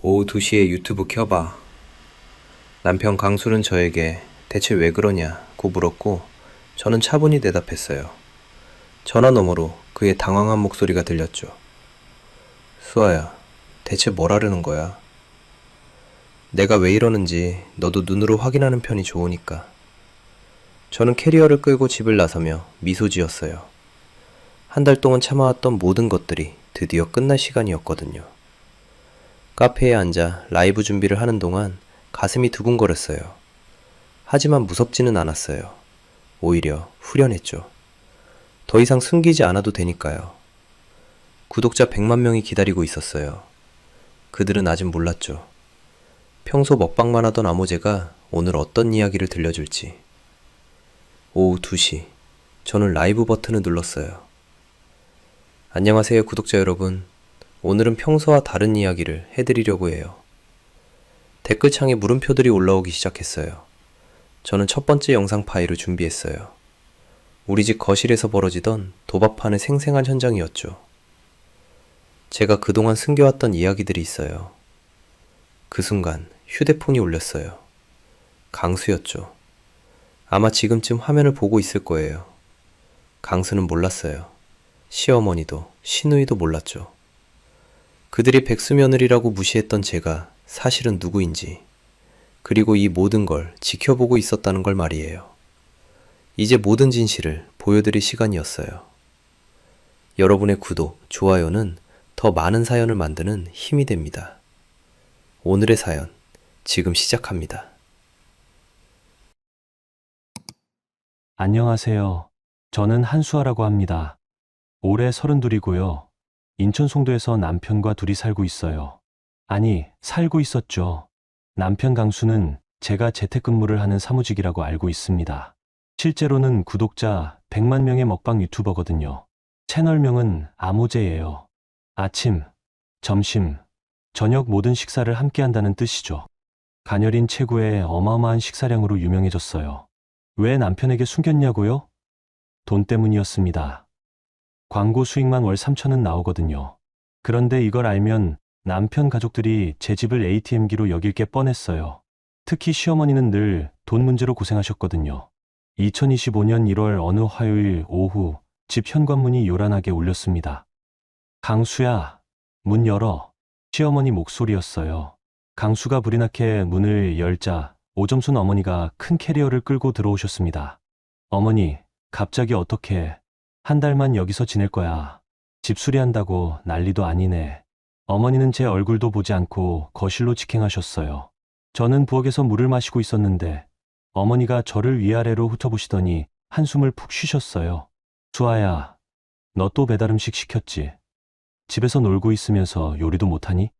오후 2시에 유튜브 켜봐. 남편 강수는 저에게 대체 왜 그러냐고 물었고 저는 차분히 대답했어요. 전화 너머로 그의 당황한 목소리가 들렸죠. 수아야, 대체 뭘 하려는 거야? 내가 왜 이러는지 너도 눈으로 확인하는 편이 좋으니까. 저는 캐리어를 끌고 집을 나서며 미소 지었어요. 한 달 동안 참아왔던 모든 것들이 드디어 끝날 시간이었거든요. 카페에 앉아 라이브 준비를 하는 동안 가슴이 두근거렸어요. 하지만 무섭지는 않았어요. 오히려 후련했죠. 더 이상 숨기지 않아도 되니까요. 구독자 100만 명이 기다리고 있었어요. 그들은 아직 몰랐죠. 평소 먹방만 하던 아모제가 오늘 어떤 이야기를 들려줄지. 오후 2시, 저는 라이브 버튼을 눌렀어요. 안녕하세요, 구독자 여러분. 오늘은 평소와 다른 이야기를 해드리려고 해요. 댓글창에 물음표들이 올라오기 시작했어요. 저는 첫 번째 영상 파일을 준비했어요. 우리 집 거실에서 벌어지던 도박판의 생생한 현장이었죠. 제가 그동안 숨겨왔던 이야기들이 있어요. 그 순간 휴대폰이 울렸어요. 강수였죠. 아마 지금쯤 화면을 보고 있을 거예요. 강수는 몰랐어요. 시어머니도 시누이도 몰랐죠. 그들이 백수 며느리라고 무시했던 제가 사실은 누구인지, 그리고 이 모든 걸 지켜보고 있었다는 걸 말이에요. 이제 모든 진실을 보여드릴 시간이었어요. 여러분의 구독, 좋아요는 더 많은 사연을 만드는 힘이 됩니다. 오늘의 사연, 지금 시작합니다. 안녕하세요. 저는 한수아라고 합니다. 올해 32이고요. 인천 송도에서 남편과 둘이 살고 있어요. 아니, 살고 있었죠. 남편 강수는 제가 재택근무를 하는 사무직이라고 알고 있습니다. 실제로는 구독자 100만 명의 먹방 유튜버거든요. 채널명은 아모제예요. 아침, 점심, 저녁 모든 식사를 함께 한다는 뜻이죠. 가녀린 최고의 어마어마한 식사량으로 유명해졌어요. 왜 남편에게 숨겼냐고요? 돈 때문이었습니다. 광고 수익만 월 3천은 나오거든요. 그런데 이걸 알면 남편 가족들이 제 집을 ATM기로 여길 게 뻔했어요. 특히 시어머니는 늘 돈 문제로 고생하셨거든요. 2025년 1월 어느 화요일 오후 집 현관문이 요란하게 울렸습니다. 강수야, 문 열어. 시어머니 목소리였어요. 강수가 불이 나게 문을 열자 오점순 어머니가 큰 캐리어를 끌고 들어오셨습니다. 어머니, 갑자기 어떻게 한 달만 여기서 지낼 거야. 집 수리한다고 난리도 아니네. 어머니는 제 얼굴도 보지 않고 거실로 직행하셨어요. 저는 부엌에서 물을 마시고 있었는데 어머니가 저를 위아래로 훑어보시더니 한숨을 푹 쉬셨어요. 수아야, 너 또 배달음식 시켰지? 집에서 놀고 있으면서 요리도 못하니?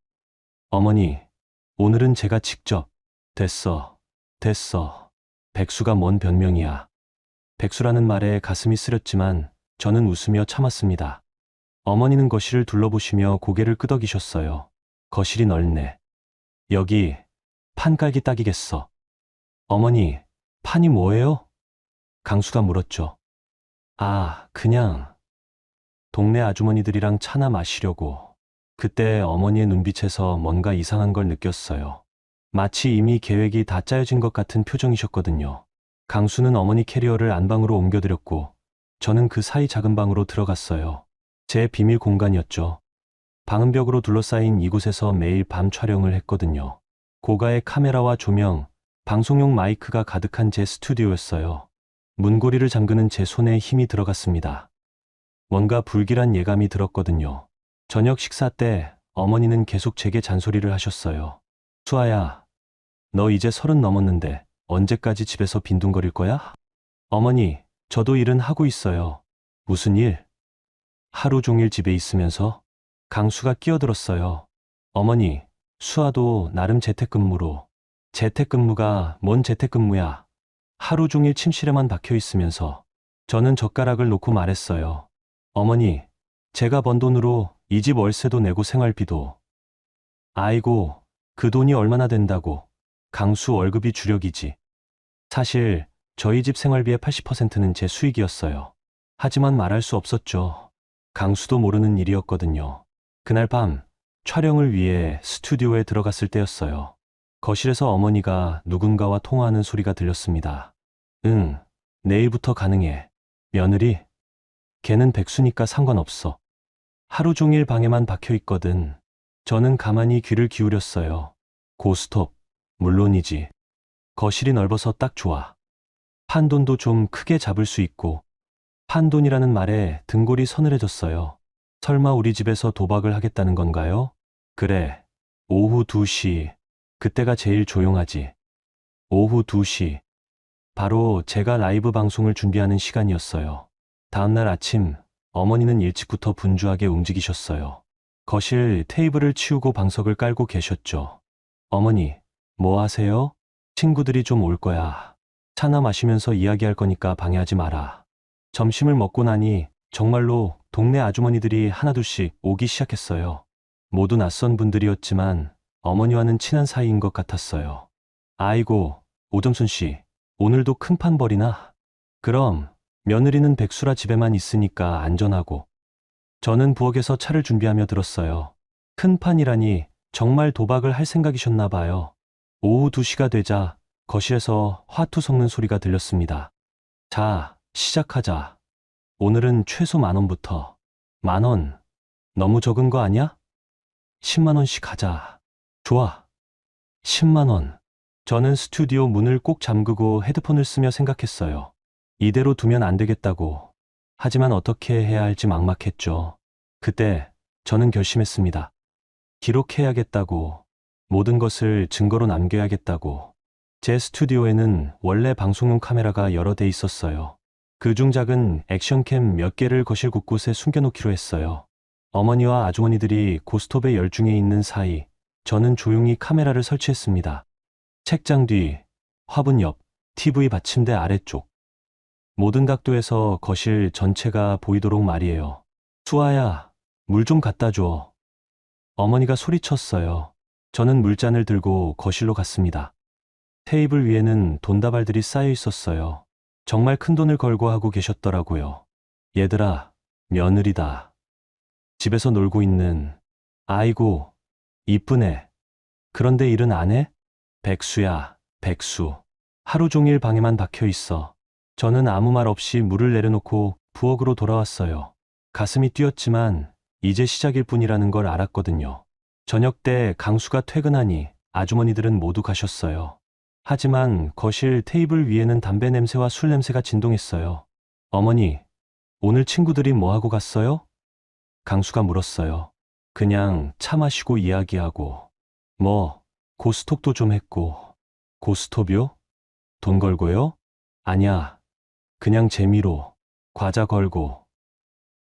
어머니, 오늘은 제가 직접. 됐어. 됐어. 백수가 뭔 변명이야. 백수라는 말에 가슴이 쓰렸지만 저는 웃으며 참았습니다. 어머니는 거실을 둘러보시며 고개를 끄덕이셨어요. 거실이 넓네. 여기 판 깔기 딱이겠어. 어머니, 판이 뭐예요? 강수가 물었죠. 아, 그냥 동네 아주머니들이랑 차나 마시려고. 그때 어머니의 눈빛에서 뭔가 이상한 걸 느꼈어요. 마치 이미 계획이 다 짜여진 것 같은 표정이셨거든요. 강수는 어머니 캐리어를 안방으로 옮겨드렸고 저는 그 사이 작은 방으로 들어갔어요. 제 비밀 공간이었죠. 방은 벽으로 둘러싸인 이곳에서 매일 밤 촬영을 했거든요. 고가의 카메라와 조명, 방송용 마이크가 가득한 제 스튜디오였어요. 문고리를 잠그는 제 손에 힘이 들어갔습니다. 뭔가 불길한 예감이 들었거든요. 저녁 식사 때 어머니는 계속 제게 잔소리를 하셨어요. 수아야, 너 이제 30 넘었는데 언제까지 집에서 빈둥거릴 거야? 어머니, 저도 일은 하고 있어요. 무슨 일? 하루 종일 집에 있으면서? 강수가 끼어들었어요. 어머니, 수아도 나름 재택근무로. 재택근무가 뭔 재택근무야? 하루 종일 침실에만 박혀 있으면서. 저는 젓가락을 놓고 말했어요. 어머니, 제가 번 돈으로 이 집 월세도 내고 생활비도. 아이고, 그 돈이 얼마나 된다고. 강수 월급이 주력이지. 사실 저희 집 생활비의 80%는 제 수익이었어요. 하지만 말할 수 없었죠. 강수도 모르는 일이었거든요. 그날 밤 촬영을 위해 스튜디오에 들어갔을 때였어요. 거실에서 어머니가 누군가와 통화하는 소리가 들렸습니다. 응, 내일부터 가능해. 며느리? 걔는 백수니까 상관없어. 하루 종일 방에만 박혀 있거든. 저는 가만히 귀를 기울였어요. 고스톱, 물론이지. 거실이 넓어서 딱 좋아. 판돈도 좀 크게 잡을 수 있고. 판돈이라는 말에 등골이 서늘해졌어요. 설마 우리 집에서 도박을 하겠다는 건가요? 그래. 오후 2시. 그때가 제일 조용하지. 오후 2시. 바로 제가 라이브 방송을 준비하는 시간이었어요. 다음날 아침, 어머니는 일찍부터 분주하게 움직이셨어요. 거실 테이블을 치우고 방석을 깔고 계셨죠. 어머니, 뭐 하세요? 친구들이 좀 올 거야. 차나 마시면서 이야기할 거니까 방해하지 마라. 점심을 먹고 나니 정말로 동네 아주머니들이 하나둘씩 오기 시작했어요. 모두 낯선 분들이었지만 어머니와는 친한 사이인 것 같았어요. 아이고, 오점순 씨, 오늘도 큰 판 벌이나? 그럼 며느리는 백수라 집에만 있으니까 안전하고. 저는 부엌에서 차를 준비하며 들었어요. 큰 판이라니 정말 도박을 할 생각이셨나 봐요. 오후 2시가 되자 거실에서 화투 섞는 소리가 들렸습니다. 자, 시작하자. 오늘은 최소 10,000원부터. 10,000원. 너무 적은 거 아니야? 10만 원씩 하자. 좋아. 10만 원. 저는 스튜디오 문을 꼭 잠그고 헤드폰을 쓰며 생각했어요. 이대로 두면 안 되겠다고. 하지만 어떻게 해야 할지 막막했죠. 그때 저는 결심했습니다. 기록해야겠다고. 모든 것을 증거로 남겨야겠다고. 제 스튜디오에는 원래 방송용 카메라가 여러 대 있었어요. 그중 작은 액션캠 몇 개를 거실 곳곳에 숨겨놓기로 했어요. 어머니와 아주머니들이 고스톱에 열중해 있는 사이, 저는 조용히 카메라를 설치했습니다. 책장 뒤, 화분 옆, TV 받침대 아래쪽. 모든 각도에서 거실 전체가 보이도록 말이에요. 수아야, 물 좀 갖다 줘. 어머니가 소리쳤어요. 저는 물잔을 들고 거실로 갔습니다. 테이블 위에는 돈다발들이 쌓여 있었어요. 정말 큰 돈을 걸고 하고 계셨더라고요. 얘들아, 며느리다. 집에서 놀고 있는. 아이고, 이쁜 애. 그런데 일은 안 해? 백수야, 백수. 하루 종일 방에만 박혀 있어. 저는 아무 말 없이 물을 내려놓고 부엌으로 돌아왔어요. 가슴이 뛰었지만 이제 시작일 뿐이라는 걸 알았거든요. 저녁 때 강수가 퇴근하니 아주머니들은 모두 가셨어요. 하지만 거실 테이블 위에는 담배 냄새와 술 냄새가 진동했어요. 어머니, 오늘 친구들이 뭐 하고 갔어요? 강수가 물었어요. 그냥 차 마시고 이야기하고. 뭐, 고스톱도 좀 했고. 고스톱이요? 돈 걸고요? 아냐, 그냥 재미로. 과자 걸고.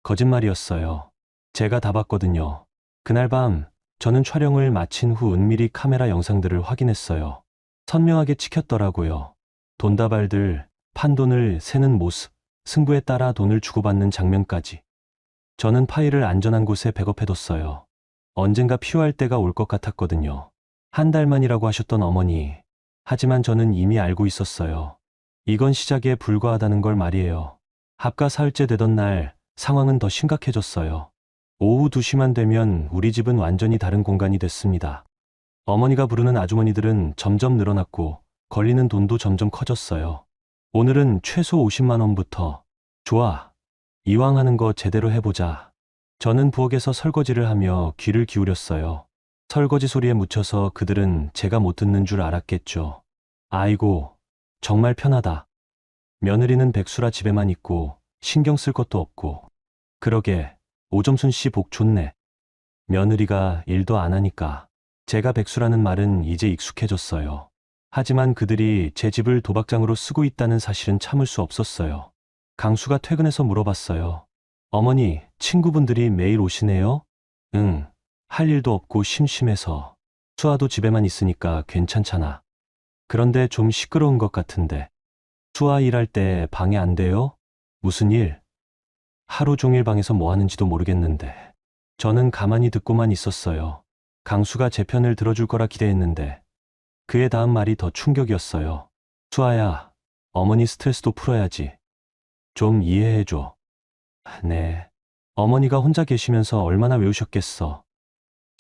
거짓말이었어요. 제가 다 봤거든요. 그날 밤 저는 촬영을 마친 후 은밀히 카메라 영상들을 확인했어요. 선명하게 찍혔더라고요. 돈다발들, 판돈을 세는 모습, 승부에 따라 돈을 주고받는 장면까지. 저는 파일을 안전한 곳에 백업해뒀어요. 언젠가 필요할 때가 올 것 같았거든요. 한 달만이라고 하셨던 어머니. 하지만 저는 이미 알고 있었어요. 이건 시작에 불과하다는 걸 말이에요. 합가 사흘째 되던 날 상황은 더 심각해졌어요. 오후 2시만 되면 우리 집은 완전히 다른 공간이 됐습니다. 어머니가 부르는 아주머니들은 점점 늘어났고 걸리는 돈도 점점 커졌어요. 오늘은 최소 50만 원부터. 좋아. 이왕 하는 거 제대로 해보자. 저는 부엌에서 설거지를 하며 귀를 기울였어요. 설거지 소리에 묻혀서 그들은 제가 못 듣는 줄 알았겠죠. 아이고, 정말 편하다. 며느리는 백수라 집에만 있고 신경 쓸 것도 없고. 그러게, 오점순 씨 복 좋네. 며느리가 일도 안 하니까. 제가 백수라는 말은 이제 익숙해졌어요. 하지만 그들이 제 집을 도박장으로 쓰고 있다는 사실은 참을 수 없었어요. 강수가 퇴근해서 물어봤어요. 어머니, 친구분들이 매일 오시네요? 응, 할 일도 없고 심심해서. 수아도 집에만 있으니까 괜찮잖아. 그런데 좀 시끄러운 것 같은데. 수아 일할 때 방해 안 돼요? 무슨 일? 하루 종일 방에서 뭐 하는지도 모르겠는데. 저는 가만히 듣고만 있었어요. 강수가 제 편을 들어줄 거라 기대했는데 그의 다음 말이 더 충격이었어요. 수아야, 어머니 스트레스도 풀어야지. 좀 이해해줘. 네. 어머니가 혼자 계시면서 얼마나 외우셨겠어.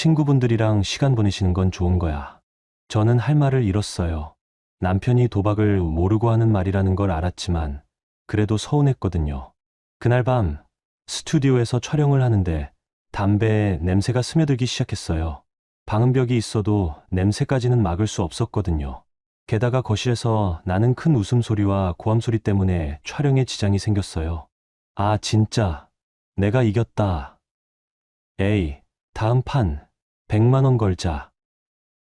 친구분들이랑 시간 보내시는 건 좋은 거야. 저는 할 말을 잃었어요. 남편이 도박을 모르고 하는 말이라는 걸 알았지만 그래도 서운했거든요. 그날 밤 스튜디오에서 촬영을 하는데 담배에 냄새가 스며들기 시작했어요. 방음벽이 있어도 냄새까지는 막을 수 없었거든요. 게다가 거실에서 나는 큰 웃음소리와 고함소리 때문에 촬영에 지장이 생겼어요. 아, 진짜. 내가 이겼다. 에이, 다음 판 100만 원 걸자.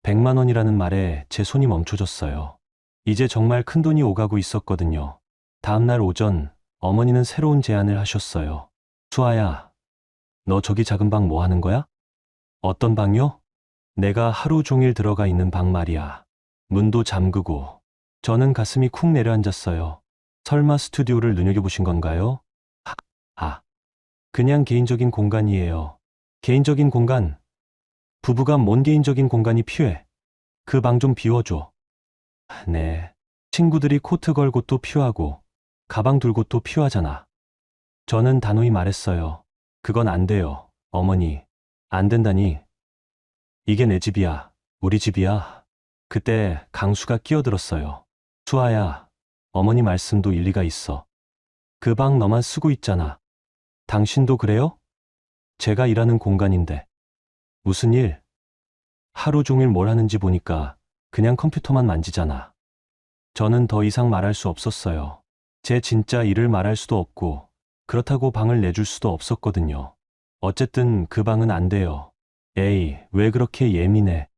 100만 원이라는 말에 제 손이 멈춰졌어요. 이제 정말 큰 돈이 오가고 있었거든요. 다음날 오전 어머니는 새로운 제안을 하셨어요. 수아야, 너 저기 작은 방 뭐 하는 거야? 어떤 방요? 내가 하루 종일 들어가 있는 방 말이야. 문도 잠그고. 저는 가슴이 쿵 내려앉았어요. 설마 스튜디오를 눈여겨보신 건가요? 아, 그냥 개인적인 공간이에요. 개인적인 공간? 부부가 뭔 개인적인 공간이 필요해? 그 방 좀 비워줘. 네. 친구들이 코트 걸 곳도 필요하고, 가방 둘 곳도 필요하잖아. 저는 단호히 말했어요. 그건 안 돼요, 어머니. 안 된다니. 이게 내 집이야. 우리 집이야. 그때 강수가 끼어들었어요. 수아야, 어머니 말씀도 일리가 있어. 그 방 너만 쓰고 있잖아. 당신도 그래요? 제가 일하는 공간인데. 무슨 일? 하루 종일 뭘 하는지 보니까 그냥 컴퓨터만 만지잖아. 저는 더 이상 말할 수 없었어요. 제 진짜 일을 말할 수도 없고, 그렇다고 방을 내줄 수도 없었거든요. 어쨌든 그 방은 안 돼요. 에이, 왜 그렇게 예민해?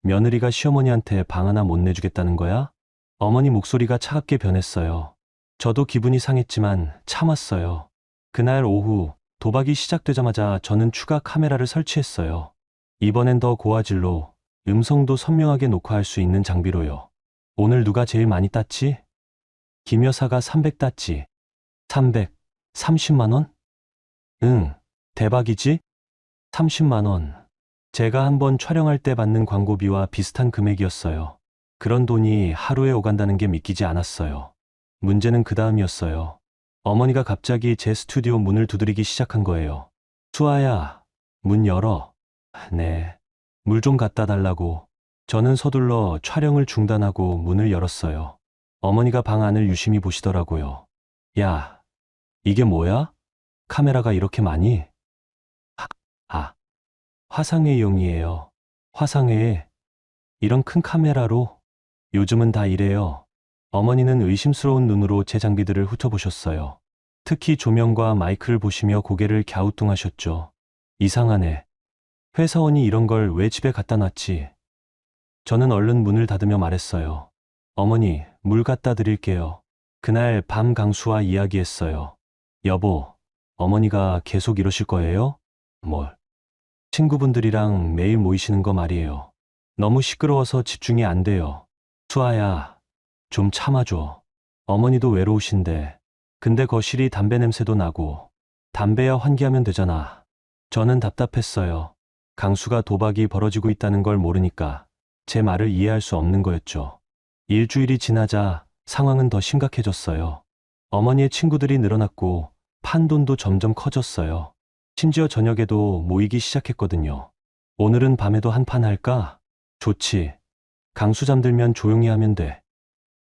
며느리가 시어머니한테 방 하나 못 내주겠다는 거야? 어머니 목소리가 차갑게 변했어요. 저도 기분이 상했지만 참았어요. 그날 오후 도박이 시작되자마자 저는 추가 카메라를 설치했어요. 이번엔 더 고화질로 음성도 선명하게 녹화할 수 있는 장비로요. 오늘 누가 제일 많이 땄지? 김 여사가 300 땄지. 330만 원? 응, 대박이지? 30만 원. 제가 한번 촬영할 때 받는 광고비와 비슷한 금액이었어요. 그런 돈이 하루에 오간다는 게 믿기지 않았어요. 문제는 그 다음이었어요. 어머니가 갑자기 제 스튜디오 문을 두드리기 시작한 거예요. 수아야, 문 열어. 네. 물 좀 갖다 달라고. 저는 서둘러 촬영을 중단하고 문을 열었어요. 어머니가 방 안을 유심히 보시더라고요. 야, 이게 뭐야? 카메라가 이렇게 많이? 아, 화상회의용이에요. 화상회의. 이런 큰 카메라로? 요즘은 다 이래요. 어머니는 의심스러운 눈으로 제 장비들을 훑어보셨어요. 특히 조명과 마이크를 보시며 고개를 갸우뚱하셨죠. 이상하네. 회사원이 이런 걸 왜 집에 갖다 놨지? 저는 얼른 문을 닫으며 말했어요. 어머니, 물 갖다 드릴게요. 그날 밤 강수와 이야기했어요. 여보, 어머니가 계속 이러실 거예요? 뭘? 친구분들이랑 매일 모이시는 거 말이에요. 너무 시끄러워서 집중이 안 돼요. 수아야, 좀 참아줘. 어머니도 외로우신데. 근데 거실이 담배 냄새도 나고. 담배야 환기하면 되잖아. 저는 답답했어요. 강수가 도박이 벌어지고 있다는 걸 모르니까 제 말을 이해할 수 없는 거였죠. 일주일이 지나자 상황은 더 심각해졌어요. 어머니의 친구들이 늘어났고 판돈도 점점 커졌어요. 심지어 저녁에도 모이기 시작했거든요. 오늘은 밤에도 한판 할까? 좋지. 강수 잠들면 조용히 하면 돼.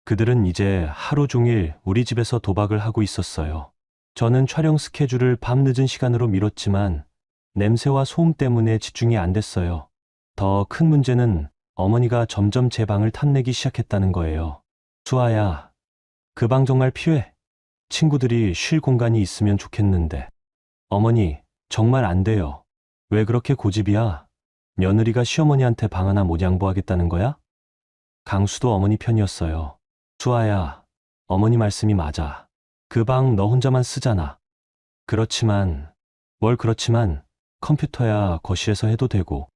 그들은 이제 하루 종일 우리 집에서 도박을 하고 있었어요. 저는 촬영 스케줄을 밤늦은 시간으로 미뤘지만 냄새와 소음 때문에 집중이 안 됐어요. 더 큰 문제는 어머니가 점점 제 방을 탐내기 시작했다는 거예요. 수아야, 그 방 정말 필요해. 친구들이 쉴 공간이 있으면 좋겠는데. 어머니, 정말 안 돼요. 왜 그렇게 고집이야? 며느리가 시어머니한테 방 하나 못 양보하겠다는 거야? 강수도 어머니 편이었어요. 수아야, 어머니 말씀이 맞아. 그 방 너 혼자만 쓰잖아. 그렇지만, 뭘 그렇지만, 컴퓨터야 거실에서 해도 되고.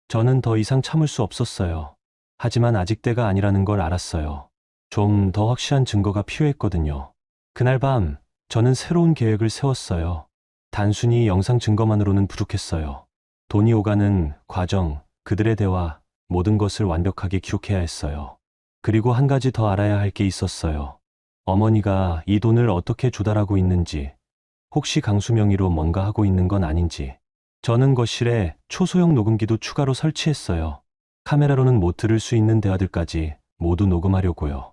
저는 더 이상 참을 수 없었어요. 하지만 아직 때가 아니라는 걸 알았어요. 좀 더 확실한 증거가 필요했거든요. 그날 밤, 저는 새로운 계획을 세웠어요. 단순히 영상 증거만으로는 부족했어요. 돈이 오가는 과정, 그들의 대화, 모든 것을 완벽하게 기록해야 했어요. 그리고 한 가지 더 알아야 할 게 있었어요. 어머니가 이 돈을 어떻게 조달하고 있는지, 혹시 강수 명의로 뭔가 하고 있는 건 아닌지. 저는 거실에 초소형 녹음기도 추가로 설치했어요. 카메라로는 못 들을 수 있는 대화들까지 모두 녹음하려고요.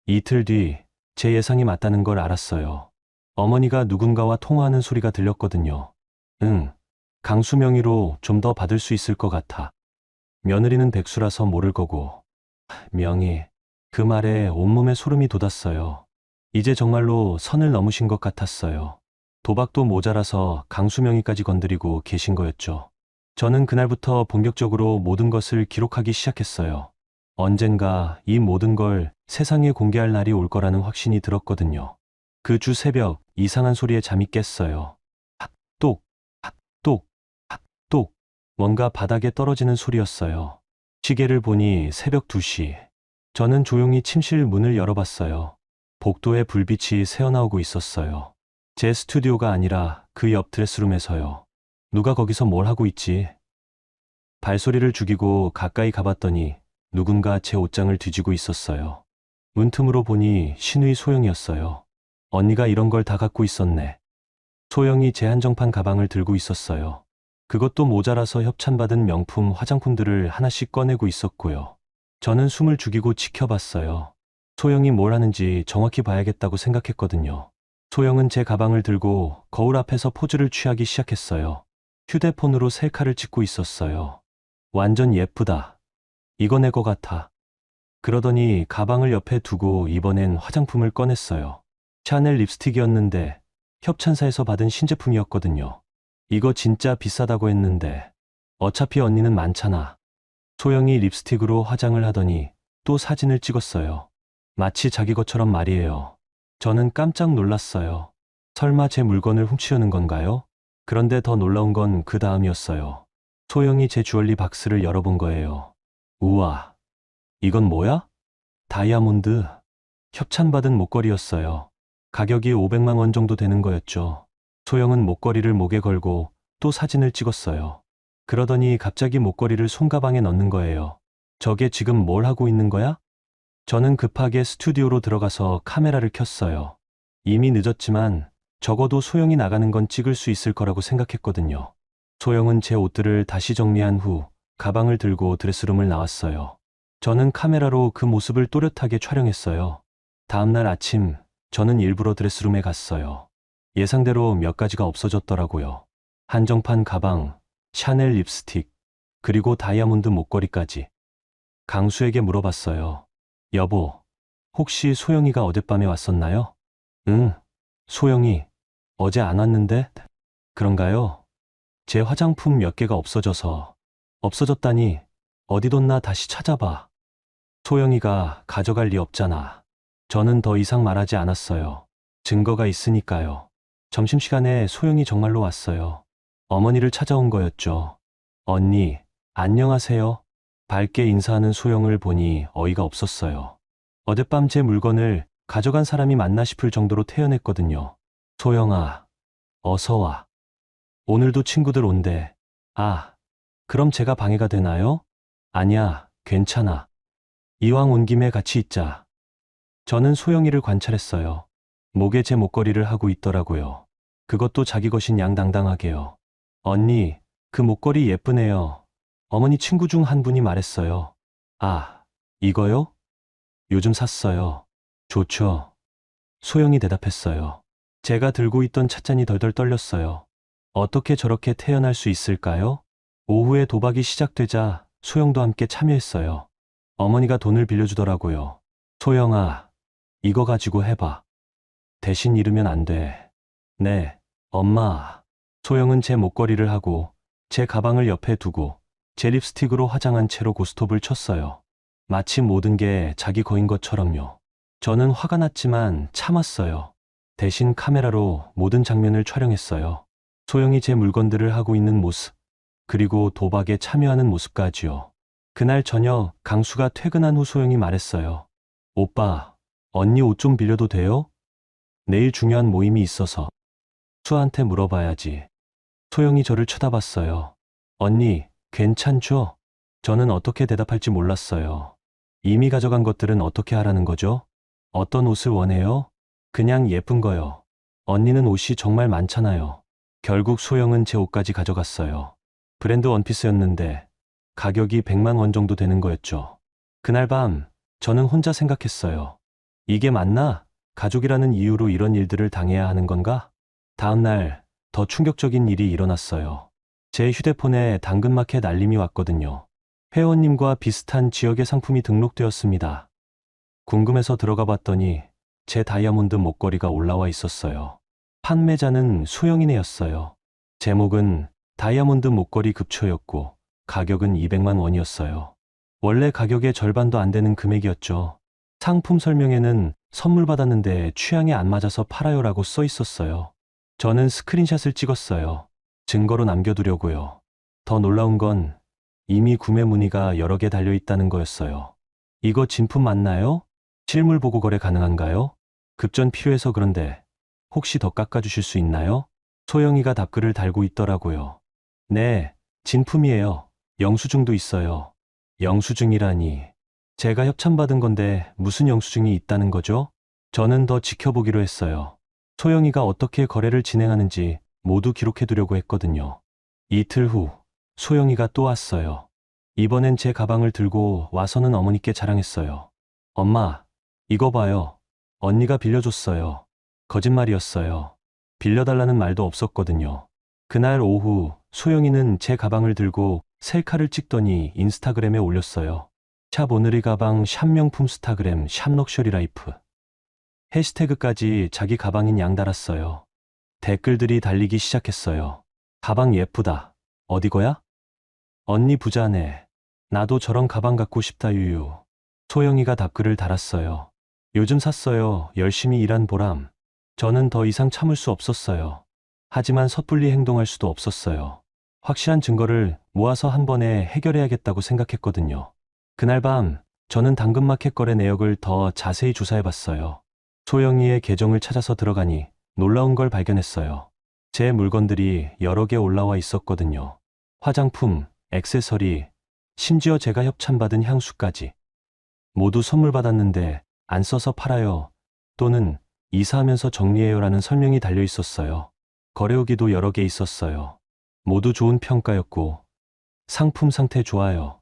이틀 뒤 제 예상이 맞다는 걸 알았어요. 어머니가 누군가와 통화하는 소리가 들렸거든요. 응, 강수 명의로 좀 더 받을 수 있을 것 같아. 며느리는 백수라서 모를 거고. 명의. 그 말에 온몸에 소름이 돋았어요. 이제 정말로 선을 넘으신 것 같았어요. 도박도 모자라서 강수명의까지 건드리고 계신 거였죠. 저는 그날부터 본격적으로 모든 것을 기록하기 시작했어요. 언젠가 이 모든 걸 세상에 공개할 날이 올 거라는 확신이 들었거든요. 그 주 새벽 이상한 소리에 잠이 깼어요. 핫똑, 핫똑, 핫똑. 뭔가 바닥에 떨어지는 소리였어요. 시계를 보니 새벽 2시. 저는 조용히 침실 문을 열어봤어요. 복도에 불빛이 새어나오고 있었어요. 제 스튜디오가 아니라 그 옆 드레스룸에서요. 누가 거기서 뭘 하고 있지? 발소리를 죽이고 가까이 가봤더니 누군가 제 옷장을 뒤지고 있었어요. 문틈으로 보니 신우이 소영이었어요. 언니가 이런 걸 다 갖고 있었네. 소영이 제 한정판 가방을 들고 있었어요. 그것도 모자라서 협찬받은 명품 화장품들을 하나씩 꺼내고 있었고요. 저는 숨을 죽이고 지켜봤어요. 소영이 뭘 하는지 정확히 봐야겠다고 생각했거든요. 소영은 제 가방을 들고 거울 앞에서 포즈를 취하기 시작했어요. 휴대폰으로 셀카를 찍고 있었어요. 완전 예쁘다. 이거 내 거 같아. 그러더니 가방을 옆에 두고 이번엔 화장품을 꺼냈어요. 샤넬 립스틱이었는데 협찬사에서 받은 신제품이었거든요. 이거 진짜 비싸다고 했는데 어차피 언니는 많잖아. 소영이 립스틱으로 화장을 하더니 또 사진을 찍었어요. 마치 자기 것처럼 말이에요. 저는 깜짝 놀랐어요. 설마 제 물건을 훔치려는 건가요? 그런데 더 놀라운 건 그 다음이었어요. 소영이 제 주얼리 박스를 열어본 거예요. 우와, 이건 뭐야? 다이아몬드. 협찬받은 목걸이였어요. 가격이 500만 원 정도 되는 거였죠. 소영은 목걸이를 목에 걸고 또 사진을 찍었어요. 그러더니 갑자기 목걸이를 손가방에 넣는 거예요. 저게 지금 뭘 하고 있는 거야? 저는 급하게 스튜디오로 들어가서 카메라를 켰어요. 이미 늦었지만 적어도 소영이 나가는 건 찍을 수 있을 거라고 생각했거든요. 소영은 제 옷들을 다시 정리한 후 가방을 들고 드레스룸을 나왔어요. 저는 카메라로 그 모습을 또렷하게 촬영했어요. 다음날 아침 저는 일부러 드레스룸에 갔어요. 예상대로 몇 가지가 없어졌더라고요. 한정판 가방, 샤넬 립스틱, 그리고 다이아몬드 목걸이까지. 강수에게 물어봤어요. 여보, 혹시 소영이가 어젯밤에 왔었나요? 응, 소영이 어제 안 왔는데? 그런가요? 제 화장품 몇 개가 없어져서. 없어졌다니 어디 뒀나 다시 찾아봐. 소영이가 가져갈 리 없잖아. 저는 더 이상 말하지 않았어요. 증거가 있으니까요. 점심시간에 소영이 정말로 왔어요. 어머니를 찾아온 거였죠. 언니, 안녕하세요. 밝게 인사하는 소영을 보니 어이가 없었어요. 어젯밤 제 물건을 가져간 사람이 맞나 싶을 정도로 태연했거든요. 소영아, 어서 와. 오늘도 친구들 온대. 아, 그럼 제가 방해가 되나요? 아니야, 괜찮아. 이왕 온 김에 같이 있자. 저는 소영이를 관찰했어요. 목에 제 목걸이를 하고 있더라고요. 그것도 자기 것인 양당당하게요. 언니, 그 목걸이 예쁘네요. 어머니 친구 중 한 분이 말했어요. 아, 이거요? 요즘 샀어요. 좋죠. 소영이 대답했어요. 제가 들고 있던 찻잔이 덜덜 떨렸어요. 어떻게 저렇게 태어날 수 있을까요? 오후에 도박이 시작되자 소영도 함께 참여했어요. 어머니가 돈을 빌려주더라고요. 소영아, 이거 가지고 해봐. 대신 잃으면 안 돼. 네, 엄마. 소영은 제 목걸이를 하고 제 가방을 옆에 두고 제 립스틱으로 화장한 채로 고스톱을 쳤어요. 마치 모든 게 자기 거인 것처럼요. 저는 화가 났지만 참았어요. 대신 카메라로 모든 장면을 촬영했어요. 소영이 제 물건들을 하고 있는 모습, 그리고 도박에 참여하는 모습까지요. 그날 저녁 강수가 퇴근한 후 소영이 말했어요. 오빠, 언니 옷 좀 빌려도 돼요? 내일 중요한 모임이 있어서. 수아한테 물어봐야지. 소영이 저를 쳐다봤어요. 언니, 괜찮죠? 저는 어떻게 대답할지 몰랐어요. 이미 가져간 것들은 어떻게 하라는 거죠? 어떤 옷을 원해요? 그냥 예쁜 거요. 언니는 옷이 정말 많잖아요. 결국 소영은 제 옷까지 가져갔어요. 브랜드 원피스였는데 가격이 100만 원 정도 되는 거였죠. 그날 밤 저는 혼자 생각했어요. 이게 맞나? 가족이라는 이유로 이런 일들을 당해야 하는 건가? 다음 날 더 충격적인 일이 일어났어요. 제 휴대폰에 당근마켓 알림이 왔거든요. 회원님과 비슷한 지역의 상품이 등록되었습니다. 궁금해서 들어가 봤더니 제 다이아몬드 목걸이가 올라와 있었어요. 판매자는 소영이네였어요. 제목은 다이아몬드 목걸이 급초였고 가격은 200만 원이었어요. 원래 가격의 절반도 안 되는 금액이었죠. 상품 설명에는 선물 받았는데 취향에 안 맞아서 팔아요라고 써 있었어요. 저는 스크린샷을 찍었어요. 증거로 남겨두려고요. 더 놀라운 건 이미 구매 문의가 여러 개 달려 있다는 거였어요. 이거 진품 맞나요? 실물 보고 거래 가능한가요? 급전 필요해서 그런데 혹시 더 깎아주실 수 있나요? 소영이가 답글을 달고 있더라고요. 네, 진품이에요. 영수증도 있어요. 영수증이라니. 제가 협찬받은 건데 무슨 영수증이 있다는 거죠? 저는 더 지켜보기로 했어요. 소영이가 어떻게 거래를 진행하는지 모두 기록해두려고 했거든요. 이틀 후, 소영이가 또 왔어요. 이번엔 제 가방을 들고 와서는 어머니께 자랑했어요. 엄마, 이거 봐요. 언니가 빌려줬어요. 거짓말이었어요. 빌려달라는 말도 없었거든요. 그날 오후, 소영이는 제 가방을 들고 셀카를 찍더니 인스타그램에 올렸어요. 샵 오늘의 가방, 샵 명품 스타그램, 샵 럭셔리 라이프. 해시태그까지 자기 가방인 양 달았어요. 댓글들이 달리기 시작했어요. 가방 예쁘다. 어디 거야? 언니 부자네. 나도 저런 가방 갖고 싶다 유유. 소영이가 답글을 달았어요. 요즘 샀어요. 열심히 일한 보람. 저는 더 이상 참을 수 없었어요. 하지만 섣불리 행동할 수도 없었어요. 확실한 증거를 모아서 한 번에 해결해야겠다고 생각했거든요. 그날 밤 저는 당근마켓 거래 내역을 더 자세히 조사해봤어요. 소영이의 계정을 찾아서 들어가니 놀라운 걸 발견했어요. 제 물건들이 여러 개 올라와 있었거든요. 화장품, 액세서리, 심지어 제가 협찬받은 향수까지. 모두 선물 받았는데 안 써서 팔아요. 또는 이사하면서 정리해요라는 설명이 달려 있었어요. 거래 후기도 여러 개 있었어요. 모두 좋은 평가였고 상품 상태 좋아요.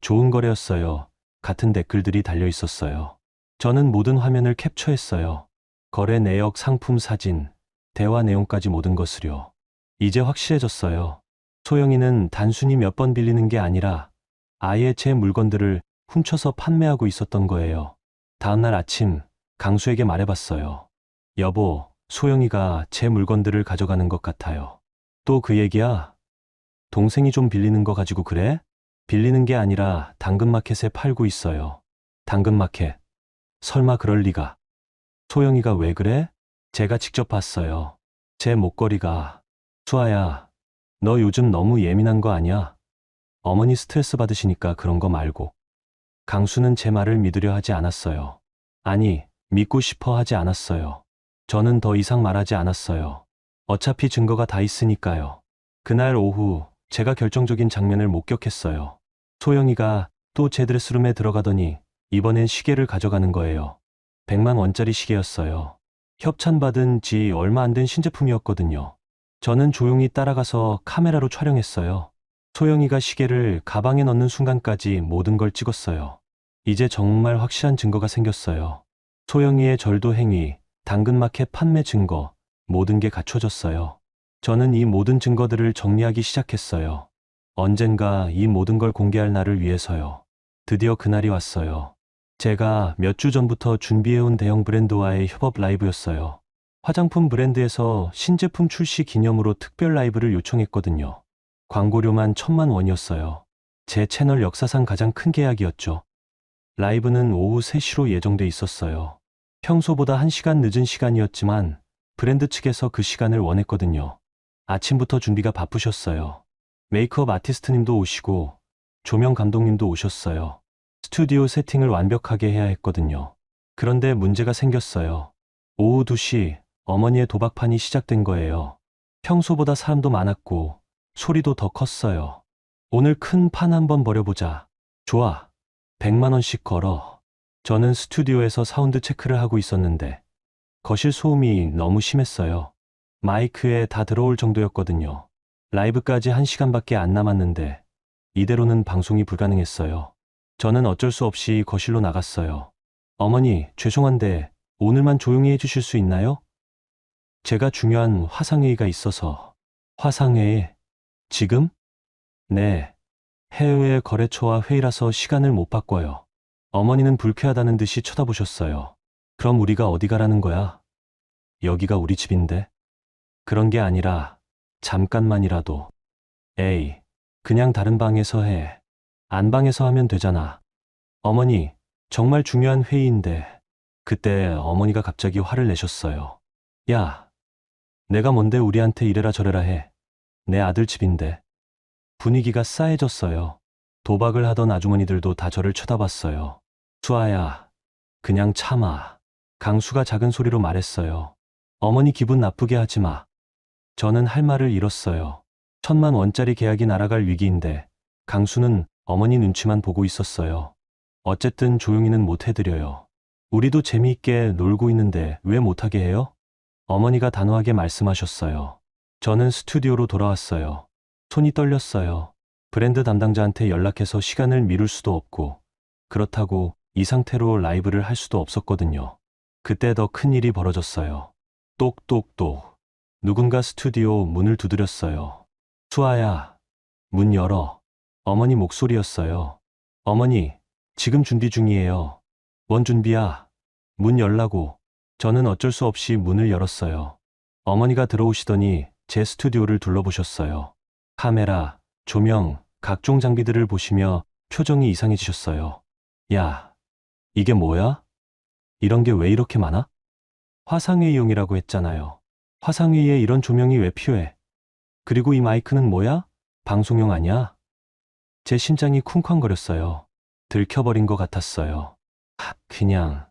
좋은 거래였어요. 같은 댓글들이 달려 있었어요. 저는 모든 화면을 캡처했어요. 거래 내역, 상품 사진, 대화 내용까지 모든 것을요. 이제 확실해졌어요. 소영이는 단순히 몇 번 빌리는 게 아니라 아예 제 물건들을 훔쳐서 판매하고 있었던 거예요. 다음날 아침 강수에게 말해봤어요. 여보, 소영이가 제 물건들을 가져가는 것 같아요. 또 그 얘기야? 동생이 좀 빌리는 거 가지고 그래? 빌리는 게 아니라 당근마켓에 팔고 있어요. 당근마켓. 설마 그럴 리가. 소영이가 왜 그래? 제가 직접 봤어요. 제 목걸이가. 수아야, 너 요즘 너무 예민한 거 아니야? 어머니 스트레스 받으시니까 그런 거 말고. 강수는 제 말을 믿으려 하지 않았어요. 아니, 믿고 싶어 하지 않았어요. 저는 더 이상 말하지 않았어요. 어차피 증거가 다 있으니까요. 그날 오후 제가 결정적인 장면을 목격했어요. 소영이가 또 제 드레스룸에 들어가더니 이번엔 시계를 가져가는 거예요. 100만 원짜리 시계였어요. 협찬받은 지 얼마 안 된 신제품이었거든요. 저는 조용히 따라가서 카메라로 촬영했어요. 소영이가 시계를 가방에 넣는 순간까지 모든 걸 찍었어요. 이제 정말 확실한 증거가 생겼어요. 소영이의 절도 행위, 당근마켓 판매 증거, 모든 게 갖춰졌어요. 저는 이 모든 증거들을 정리하기 시작했어요. 언젠가 이 모든 걸 공개할 날을 위해서요. 드디어 그날이 왔어요. 제가 몇 주 전부터 준비해온 대형 브랜드와의 협업 라이브였어요. 화장품 브랜드에서 신제품 출시 기념으로 특별 라이브를 요청했거든요. 광고료만 1,000만 원이었어요. 제 채널 역사상 가장 큰 계약이었죠. 라이브는 오후 3시로 예정돼 있었어요. 평소보다 1시간 늦은 시간이었지만 브랜드 측에서 그 시간을 원했거든요. 아침부터 준비가 바쁘셨어요. 메이크업 아티스트님도 오시고 조명 감독님도 오셨어요. 스튜디오 세팅을 완벽하게 해야 했거든요. 그런데 문제가 생겼어요. 오후 2시 어머니의 도박판이 시작된 거예요. 평소보다 사람도 많았고 소리도 더 컸어요. 오늘 큰 판 한번 벌여보자. 좋아. 100만 원씩 걸어. 저는 스튜디오에서 사운드 체크를 하고 있었는데 거실 소음이 너무 심했어요. 마이크에 다 들어올 정도였거든요. 라이브까지 1시간밖에 안 남았는데 이대로는 방송이 불가능했어요. 저는 어쩔 수 없이 거실로 나갔어요. 어머니, 죄송한데 오늘만 조용히 해주실 수 있나요? 제가 중요한 화상회의가 있어서. 화상회의? 지금? 네. 해외 거래처와 회의라서 시간을 못 바꿔요. 어머니는 불쾌하다는 듯이 쳐다보셨어요. 그럼 우리가 어디 가라는 거야? 여기가 우리 집인데. 그런 게 아니라 잠깐만이라도. 에이, 그냥 다른 방에서 해. 안방에서 하면 되잖아. 어머니, 정말 중요한 회의인데. 그때 어머니가 갑자기 화를 내셨어요. 야, 내가 뭔데 우리한테 이래라 저래라 해. 내 아들 집인데. 분위기가 싸해졌어요. 도박을 하던 아주머니들도 다 저를 쳐다봤어요. 수아야, 그냥 참아. 강수가 작은 소리로 말했어요. 어머니 기분 나쁘게 하지 마. 저는 할 말을 잃었어요. 1,000만 원짜리 계약이 날아갈 위기인데 강수는 어머니 눈치만 보고 있었어요. 어쨌든 조용히는 못 해드려요. 우리도 재미있게 놀고 있는데 왜 못하게 해요? 어머니가 단호하게 말씀하셨어요. 저는 스튜디오로 돌아왔어요. 손이 떨렸어요. 브랜드 담당자한테 연락해서 시간을 미룰 수도 없고, 그렇다고 이 상태로 라이브를 할 수도 없었거든요. 그때 더 큰 일이 벌어졌어요. 똑똑똑. 누군가 스튜디오 문을 두드렸어요. 수아야, 문 열어. 어머니 목소리였어요. 어머니, 지금 준비 중이에요. 뭔 준비야? 문 열라고. 저는 어쩔 수 없이 문을 열었어요. 어머니가 들어오시더니 제 스튜디오를 둘러보셨어요. 카메라, 조명, 각종 장비들을 보시며 표정이 이상해지셨어요. 야, 이게 뭐야? 이런 게 왜 이렇게 많아? 화상회의용이라고 했잖아요. 화상회의에 이런 조명이 왜 필요해? 그리고 이 마이크는 뭐야? 방송용 아니야? 제 심장이 쿵쾅거렸어요. 들켜버린 것 같았어요. 그냥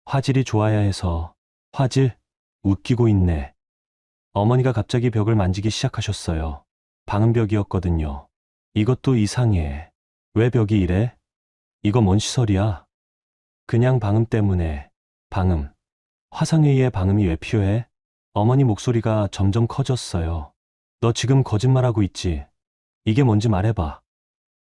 화질이 좋아야 해서. 화질? 웃기고 있네. 어머니가 갑자기 벽을 만지기 시작하셨어요. 방음벽이었거든요. 이것도 이상해. 왜 벽이 이래? 이거 뭔 시설이야? 그냥 방음 때문에. 방음. 화상회의에 방음이 왜 필요해? 어머니 목소리가 점점 커졌어요. 너 지금 거짓말하고 있지? 이게 뭔지 말해봐.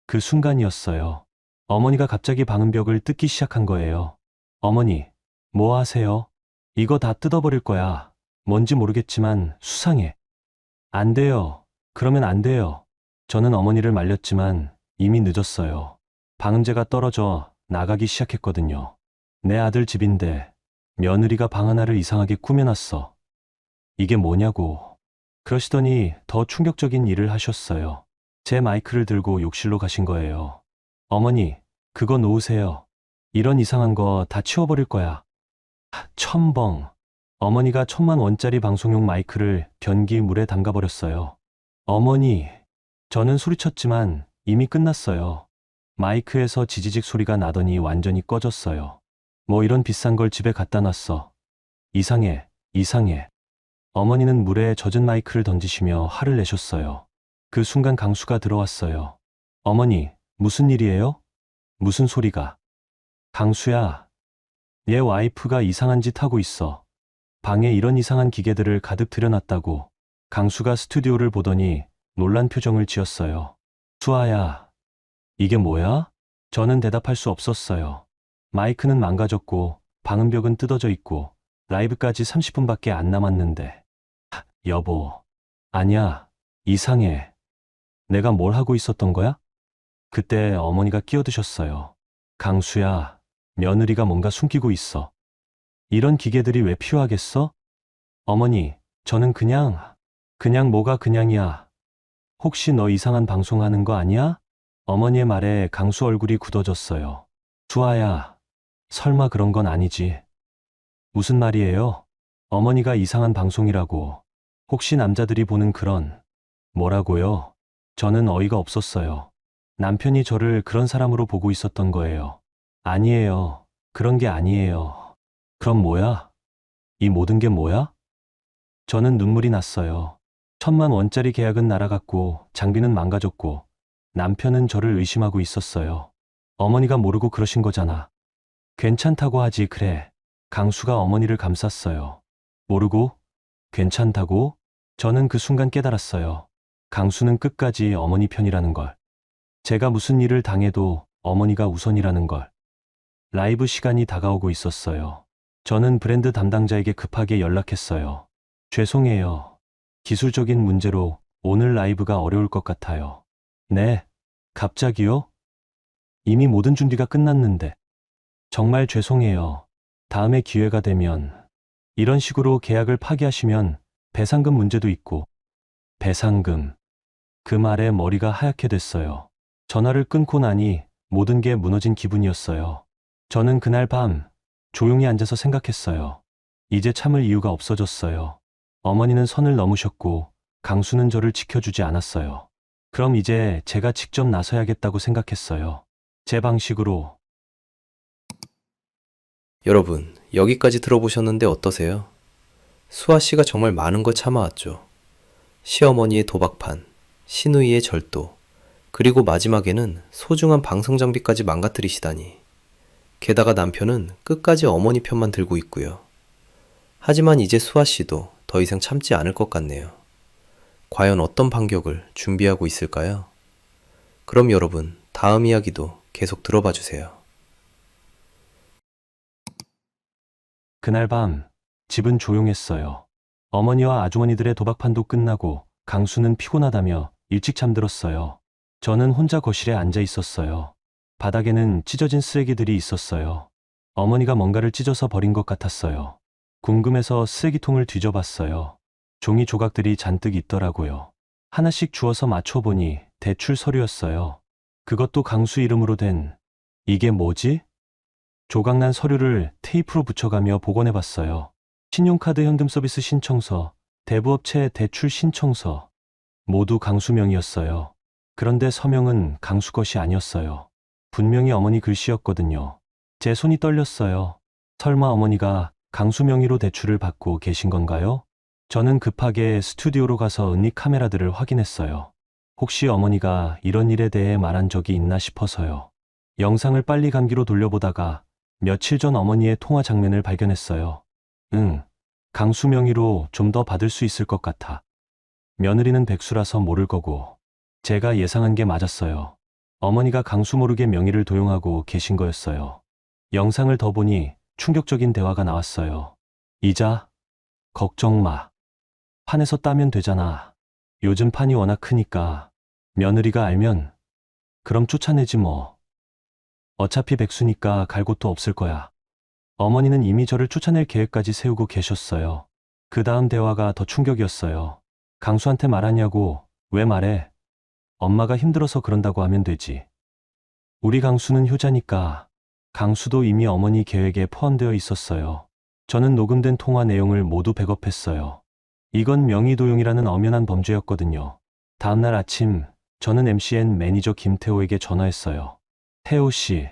그 순간이었어요. 어머니가 갑자기 방음벽을 뜯기 시작한 거예요. 어머니, 뭐 하세요? 이거 다 뜯어버릴 거야. 뭔지 모르겠지만 수상해. 안 돼요. 그러면 안 돼요. 저는 어머니를 말렸지만 이미 늦었어요. 방음제가 떨어져 나가기 시작했거든요. 내 아들 집인데 며느리가 방 하나를 이상하게 꾸며놨어. 이게 뭐냐고. 그러시더니 더 충격적인 일을 하셨어요. 제 마이크를 들고 욕실로 가신 거예요. 어머니, 그거 놓으세요. 이런 이상한 거 다 치워버릴 거야. 첨벙. 어머니가 1,000만 원짜리 방송용 마이크를 변기 물에 담가버렸어요. 어머니, 저는 소리쳤지만 이미 끝났어요. 마이크에서 지지직 소리가 나더니 완전히 꺼졌어요. 뭐 이런 비싼 걸 집에 갖다 놨어. 이상해, 이상해. 어머니는 물에 젖은 마이크를 던지시며 화를 내셨어요. 그 순간 강수가 들어왔어요. 어머니, 무슨 일이에요? 무슨 소리가? 강수야, 얘 와이프가 이상한 짓 하고 있어. 방에 이런 이상한 기계들을 가득 들여놨다고. 강수가 스튜디오를 보더니 놀란 표정을 지었어요. 수아야, 이게 뭐야? 저는 대답할 수 없었어요. 마이크는 망가졌고 방음벽은 뜯어져 있고 라이브까지 30분밖에 안 남았는데. 여보, 아니야, 이상해. 내가 뭘 하고 있었던 거야? 그때 어머니가 끼어드셨어요. 강수야, 며느리가 뭔가 숨기고 있어. 이런 기계들이 왜 필요하겠어? 어머니, 저는 그냥 뭐가 그냥이야. 혹시 너 이상한 방송하는 거 아니야? 어머니의 말에 강수 얼굴이 굳어졌어요. 수아야, 설마 그런 건 아니지. 무슨 말이에요? 어머니가 이상한 방송이라고. 혹시 남자들이 보는 그런. 뭐라고요? 저는 어이가 없었어요. 남편이 저를 그런 사람으로 보고 있었던 거예요. 아니에요. 그런 게 아니에요. 그럼 뭐야? 이 모든 게 뭐야? 저는 눈물이 났어요. 1,000만 원짜리 계약은 날아갔고 장비는 망가졌고 남편은 저를 의심하고 있었어요. 어머니가 모르고 그러신 거잖아. 괜찮다고 하지 그래. 강수가 어머니를 감쌌어요. 모르고? 괜찮다고? 저는 그 순간 깨달았어요. 강수는 끝까지 어머니 편이라는 걸. 제가 무슨 일을 당해도 어머니가 우선이라는 걸. 라이브 시간이 다가오고 있었어요. 저는 브랜드 담당자에게 급하게 연락했어요. 죄송해요. 기술적인 문제로 오늘 라이브가 어려울 것 같아요. 네, 갑자기요? 이미 모든 준비가 끝났는데. 정말 죄송해요. 다음에 기회가 되면. 이런 식으로 계약을 파기하시면 배상금 문제도 있고. 배상금. 그 말에 머리가 하얗게 됐어요. 전화를 끊고 나니 모든 게 무너진 기분이었어요. 저는 그날 밤 조용히 앉아서 생각했어요. 이제 참을 이유가 없어졌어요. 어머니는 선을 넘으셨고 강수는 저를 지켜주지 않았어요. 그럼 이제 제가 직접 나서야겠다고 생각했어요. 제 방식으로. 여러분, 여기까지 들어보셨는데 어떠세요? 수아 씨가 정말 많은 걸 참아왔죠. 시어머니의 도박판, 시누이의 절도, 그리고 마지막에는 소중한 방송 장비까지 망가뜨리시다니. 게다가 남편은 끝까지 어머니 편만 들고 있고요. 하지만 이제 수아 씨도 더 이상 참지 않을 것 같네요. 과연 어떤 반격을 준비하고 있을까요? 그럼 여러분, 다음 이야기도 계속 들어봐 주세요. 그날 밤 집은 조용했어요. 어머니와 아주머니들의 도박판도 끝나고 강수는 피곤하다며 일찍 잠들었어요. 저는 혼자 거실에 앉아 있었어요. 바닥에는 찢어진 쓰레기들이 있었어요. 어머니가 뭔가를 찢어서 버린 것 같았어요. 궁금해서 쓰레기통을 뒤져봤어요. 종이 조각들이 잔뜩 있더라고요. 하나씩 주워서 맞춰보니 대출 서류였어요. 그것도 강수 이름으로 된. 이게 뭐지? 조각난 서류를 테이프로 붙여가며 복원해봤어요. 신용카드 현금 서비스 신청서, 대부업체 대출 신청서, 모두 강수 명이었어요. 그런데 서명은 강수 것이 아니었어요. 분명히 어머니 글씨였거든요. 제 손이 떨렸어요. 설마 어머니가 강수 명의로 대출을 받고 계신 건가요? 저는 급하게 스튜디오로 가서 은닉 카메라들을 확인했어요. 혹시 어머니가 이런 일에 대해 말한 적이 있나 싶어서요. 영상을 빨리 감기로 돌려보다가 며칠 전 어머니의 통화 장면을 발견했어요. 강수 명의로 좀 더 받을 수 있을 것 같아. 며느리는 백수라서 모를 거고. 제가 예상한 게 맞았어요. 어머니가 강수 모르게 명의를 도용하고 계신 거였어요. 영상을 더 보니 충격적인 대화가 나왔어요. 이자, 걱정 마. 판에서 따면 되잖아. 요즘 판이 워낙 크니까 며느리가 알면 그럼 쫓아내지 뭐. 어차피 백수니까 갈 곳도 없을 거야. 어머니는 이미 저를 쫓아낼 계획까지 세우고 계셨어요. 그 다음 대화가 더 충격이었어요. 강수한테 말하냐고. 왜 말해? 엄마가 힘들어서 그런다고 하면 되지. 우리 강수는 효자니까. 강수도 이미 어머니 계획에 포함되어 있었어요. 저는 녹음된 통화 내용을 모두 백업했어요. 이건 명의도용이라는 엄연한 범죄였거든요. 다음날 아침 저는 MCN 매니저 김태호에게 전화했어요. 태호 씨,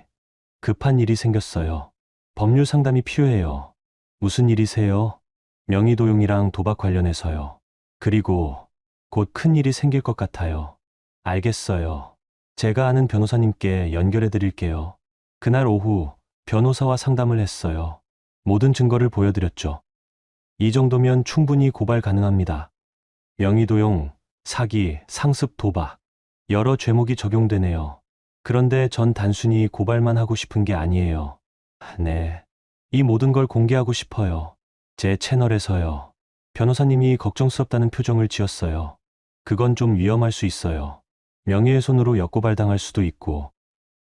급한 일이 생겼어요. 법률 상담이 필요해요. 무슨 일이세요? 명의도용이랑 도박 관련해서요. 그리고 곧 큰 일이 생길 것 같아요. 알겠어요. 제가 아는 변호사님께 연결해 드릴게요. 그날 오후 변호사와 상담을 했어요. 모든 증거를 보여드렸죠. 이 정도면 충분히 고발 가능합니다. 명의도용, 사기, 상습 도박. 여러 죄목이 적용되네요. 그런데 전 단순히 고발만 하고 싶은 게 아니에요. 네. 이 모든 걸 공개하고 싶어요. 제 채널에서요. 변호사님이 걱정스럽다는 표정을 지었어요. 그건 좀 위험할 수 있어요. 명예훼손으로 역고발당할 수도 있고.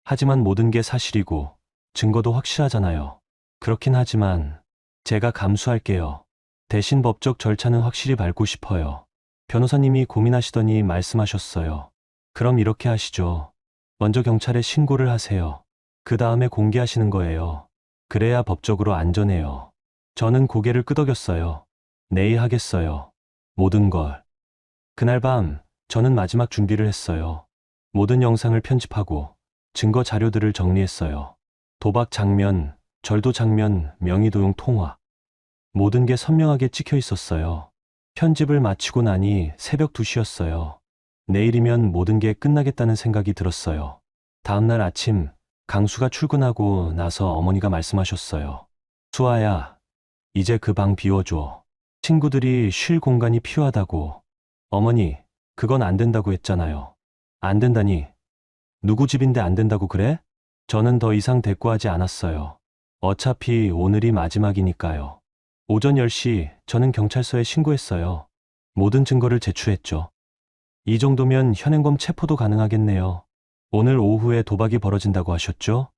하지만 모든 게 사실이고 증거도 확실하잖아요. 그렇긴 하지만 제가 감수할게요. 대신 법적 절차는 확실히 밟고 싶어요. 변호사님이 고민하시더니 말씀하셨어요. 그럼 이렇게 하시죠. 먼저 경찰에 신고를 하세요. 그 다음에 공개하시는 거예요. 그래야 법적으로 안전해요. 저는 고개를 끄덕였어요. 내일 하겠어요. 모든 걸. 그날 밤 저는 마지막 준비를 했어요. 모든 영상을 편집하고 증거 자료들을 정리했어요. 도박 장면, 절도 장면, 명의도용 통화. 모든 게 선명하게 찍혀 있었어요. 편집을 마치고 나니 새벽 2시였어요. 내일이면 모든 게 끝나겠다는 생각이 들었어요. 다음날 아침 강수가 출근하고 나서 어머니가 말씀하셨어요. 수아야, 이제 그 방 비워줘. 친구들이 쉴 공간이 필요하다고. 어머니, 그건 안 된다고 했잖아요. 안 된다니. 누구 집인데 안 된다고 그래? 저는 더 이상 대꾸하지 않았어요. 어차피 오늘이 마지막이니까요. 오전 10시 저는 경찰서에 신고했어요. 모든 증거를 제출했죠. 이 정도면 현행범 체포도 가능하겠네요. 오늘 오후에 도박이 벌어진다고 하셨죠?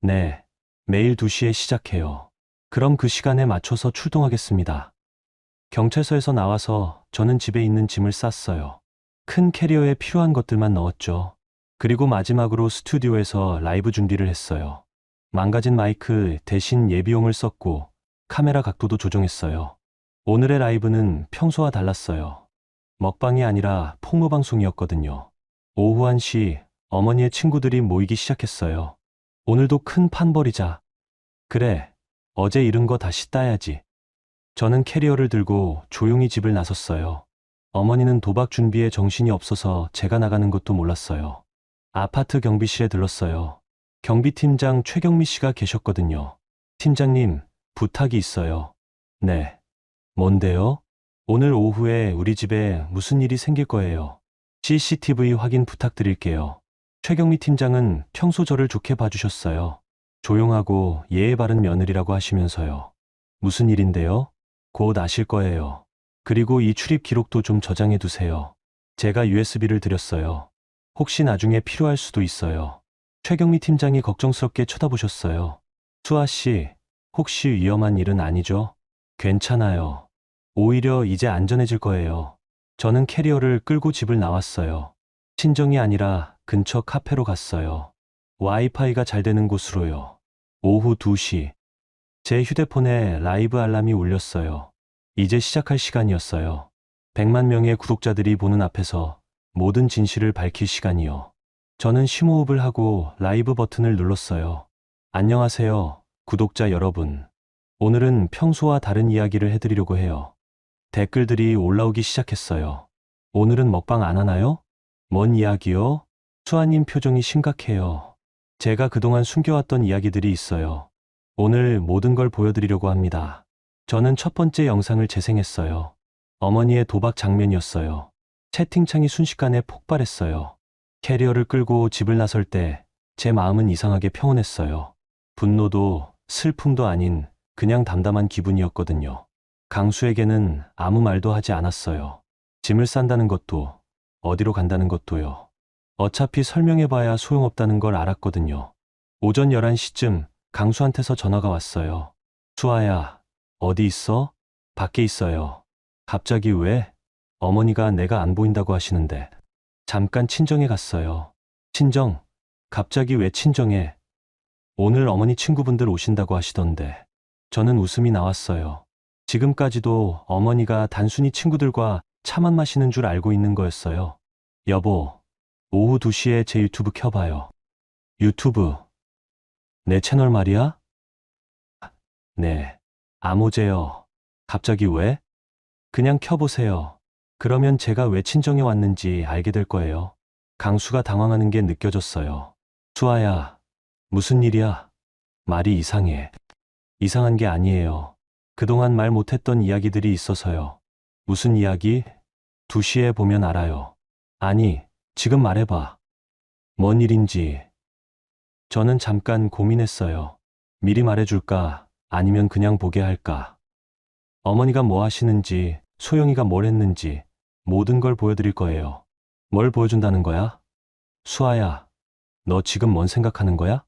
네. 매일 2시에 시작해요. 그럼 그 시간에 맞춰서 출동하겠습니다. 경찰서에서 나와서 저는 집에 있는 짐을 쌌어요. 큰 캐리어에 필요한 것들만 넣었죠. 그리고 마지막으로 스튜디오에서 라이브 준비를 했어요. 망가진 마이크 대신 예비용을 썼고 카메라 각도도 조정했어요. 오늘의 라이브는 평소와 달랐어요. 먹방이 아니라 폭로방송이었거든요. 오후 1시 어머니의 친구들이 모이기 시작했어요. 오늘도 큰 판 벌이자. 그래, 어제 잃은 거 다시 따야지. 저는 캐리어를 들고 조용히 집을 나섰어요. 어머니는 도박 준비에 정신이 없어서 제가 나가는 것도 몰랐어요. 아파트 경비실에 들렀어요. 경비팀장 최경미 씨가 계셨거든요. 팀장님, 부탁이 있어요. 네. 뭔데요? 오늘 오후에 우리 집에 무슨 일이 생길 거예요. CCTV 확인 부탁드릴게요. 최경미 팀장은 평소 저를 좋게 봐주셨어요. 조용하고 예의 바른 며느리라고 하시면서요. 무슨 일인데요? 곧 아실 거예요. 그리고 이 출입 기록도 좀 저장해 두세요. 제가 USB를 드렸어요. 혹시 나중에 필요할 수도 있어요. 최경미 팀장이 걱정스럽게 쳐다보셨어요. 수아 씨, 혹시 위험한 일은 아니죠? 괜찮아요. 오히려 이제 안전해질 거예요. 저는 캐리어를 끌고 집을 나왔어요. 친정이 아니라 근처 카페로 갔어요. 와이파이가 잘 되는 곳으로요. 오후 2시. 제 휴대폰에 라이브 알람이 울렸어요. 이제 시작할 시간이었어요. 100만 명의 구독자들이 보는 앞에서 모든 진실을 밝힐 시간이요. 저는 심호흡을 하고 라이브 버튼을 눌렀어요. 안녕하세요, 구독자 여러분. 오늘은 평소와 다른 이야기를 해드리려고 해요. 댓글들이 올라오기 시작했어요. 오늘은 먹방 안 하나요? 뭔 이야기요? 수아님 표정이 심각해요. 제가 그동안 숨겨왔던 이야기들이 있어요. 오늘 모든 걸 보여드리려고 합니다. 저는 첫 번째 영상을 재생했어요. 어머니의 도박 장면이었어요. 채팅창이 순식간에 폭발했어요. 캐리어를 끌고 집을 나설 때 제 마음은 이상하게 평온했어요. 분노도 슬픔도 아닌 그냥 담담한 기분이었거든요. 강수에게는 아무 말도 하지 않았어요. 짐을 싼다는 것도 어디로 간다는 것도요. 어차피 설명해봐야 소용없다는 걸 알았거든요. 오전 11시쯤 강수한테서 전화가 왔어요. 수아야, 어디 있어? 밖에 있어요. 갑자기 왜? 어머니가 내가 안 보인다고 하시는데. 잠깐 친정에 갔어요. 친정? 갑자기 왜 친정에? 오늘 어머니 친구분들 오신다고 하시던데. 저는 웃음이 나왔어요. 지금까지도 어머니가 단순히 친구들과 차만 마시는 줄 알고 있는 거였어요. 여보, 오후 2시에 제 유튜브 켜봐요. 유튜브? 내 채널 말이야? 네. 아모제요. 갑자기 왜? 그냥 켜보세요. 그러면 제가 왜 친정에 왔는지 알게 될 거예요. 강수가 당황하는 게 느껴졌어요. 수아야, 무슨 일이야? 말이 이상해. 이상한 게 아니에요. 그동안 말 못했던 이야기들이 있어서요. 무슨 이야기? 2시에 보면 알아요. 아니, 지금 말해봐. 뭔 일인지. 저는 잠깐 고민했어요. 미리 말해줄까? 아니면 그냥 보게 할까? 어머니가 뭐 하시는지, 소영이가 뭘 했는지, 모든 걸 보여드릴 거예요. 뭘 보여준다는 거야? 수아야, 너 지금 뭔 생각하는 거야?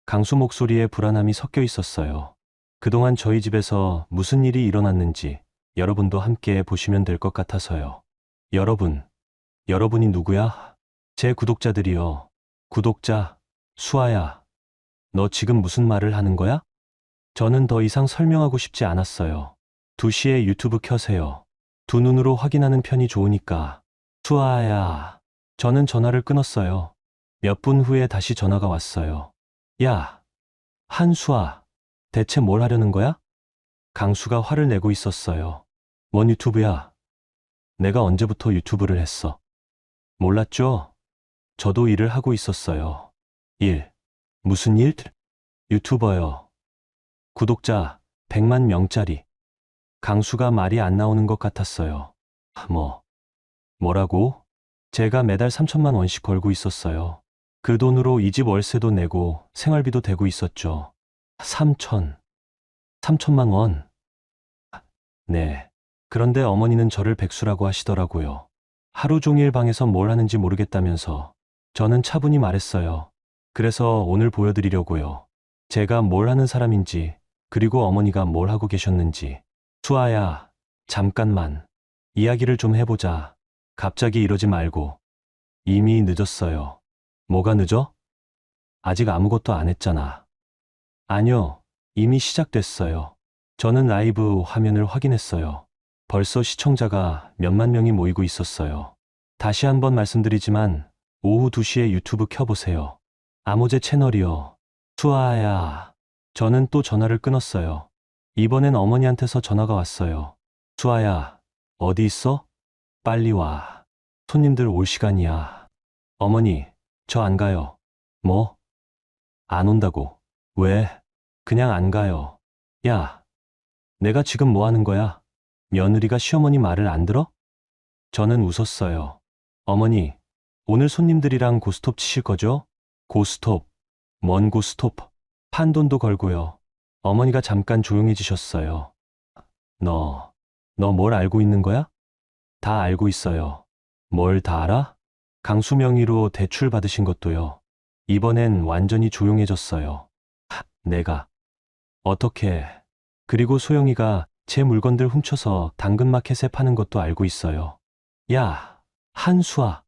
강수 목소리에 불안함이 섞여 있었어요. 그동안 저희 집에서 무슨 일이 일어났는지 여러분도 함께 보시면 될 것 같아서요. 여러분이 누구야? 제 구독자들이요. 구독자, 수아야, 너 지금 무슨 말을 하는 거야? 저는 더 이상 설명하고 싶지 않았어요. 2시에 유튜브 켜세요. 두 눈으로 확인하는 편이 좋으니까. 수아야. 저는 전화를 끊었어요. 몇 분 후에 다시 전화가 왔어요. 야, 한수아, 대체 뭘 하려는 거야? 강수가 화를 내고 있었어요. 뭔 유튜브야? 내가 언제부터 유튜브를 했어? 몰랐죠? 저도 일을 하고 있었어요. 일. 무슨 일? 유튜버요. 구독자 100만 명짜리. 강수가 말이 안 나오는 것 같았어요. 뭐라고? 제가 매달 3천만 원씩 걸고 있었어요. 그 돈으로 이 집 월세도 내고 생활비도 대고 있었죠. 3천만 원? 네. 그런데 어머니는 저를 백수라고 하시더라고요. 하루 종일 방에서 뭘 하는지 모르겠다면서. 저는 차분히 말했어요. 그래서 오늘 보여드리려고요. 제가 뭘 하는 사람인지, 그리고 어머니가 뭘 하고 계셨는지. 수아야, 잠깐만. 이야기를 좀 해보자. 갑자기 이러지 말고. 이미 늦었어요. 뭐가 늦어? 아직 아무것도 안 했잖아. 아니요, 이미 시작됐어요. 저는 라이브 화면을 확인했어요. 벌써 시청자가 몇만 명이 모이고 있었어요. 다시 한번 말씀드리지만 오후 2시에 유튜브 켜보세요. 아모제 채널이요. 수아야. 저는 또 전화를 끊었어요. 이번엔 어머니한테서 전화가 왔어요. 수아야, 어디 있어? 빨리 와. 손님들 올 시간이야. 어머니, 저 안 가요. 뭐? 안 온다고. 왜? 그냥 안 가요. 야, 내가 지금 뭐 하는 거야? 며느리가 시어머니 말을 안 들어? 저는 웃었어요. 어머니, 오늘 손님들이랑 고스톱 치실 거죠? 고스톱. 뭔 고스톱? 판돈도 걸고요. 어머니가 잠깐 조용해지셨어요. 너 뭘 알고 있는 거야? 다 알고 있어요. 뭘 다 알아? 강수 명의로 대출 받으신 것도요. 이번엔 완전히 조용해졌어요. 내가. 어떻게. 그리고 소영이가 제 물건들 훔쳐서 당근마켓에 파는 것도 알고 있어요. 야, 한수아.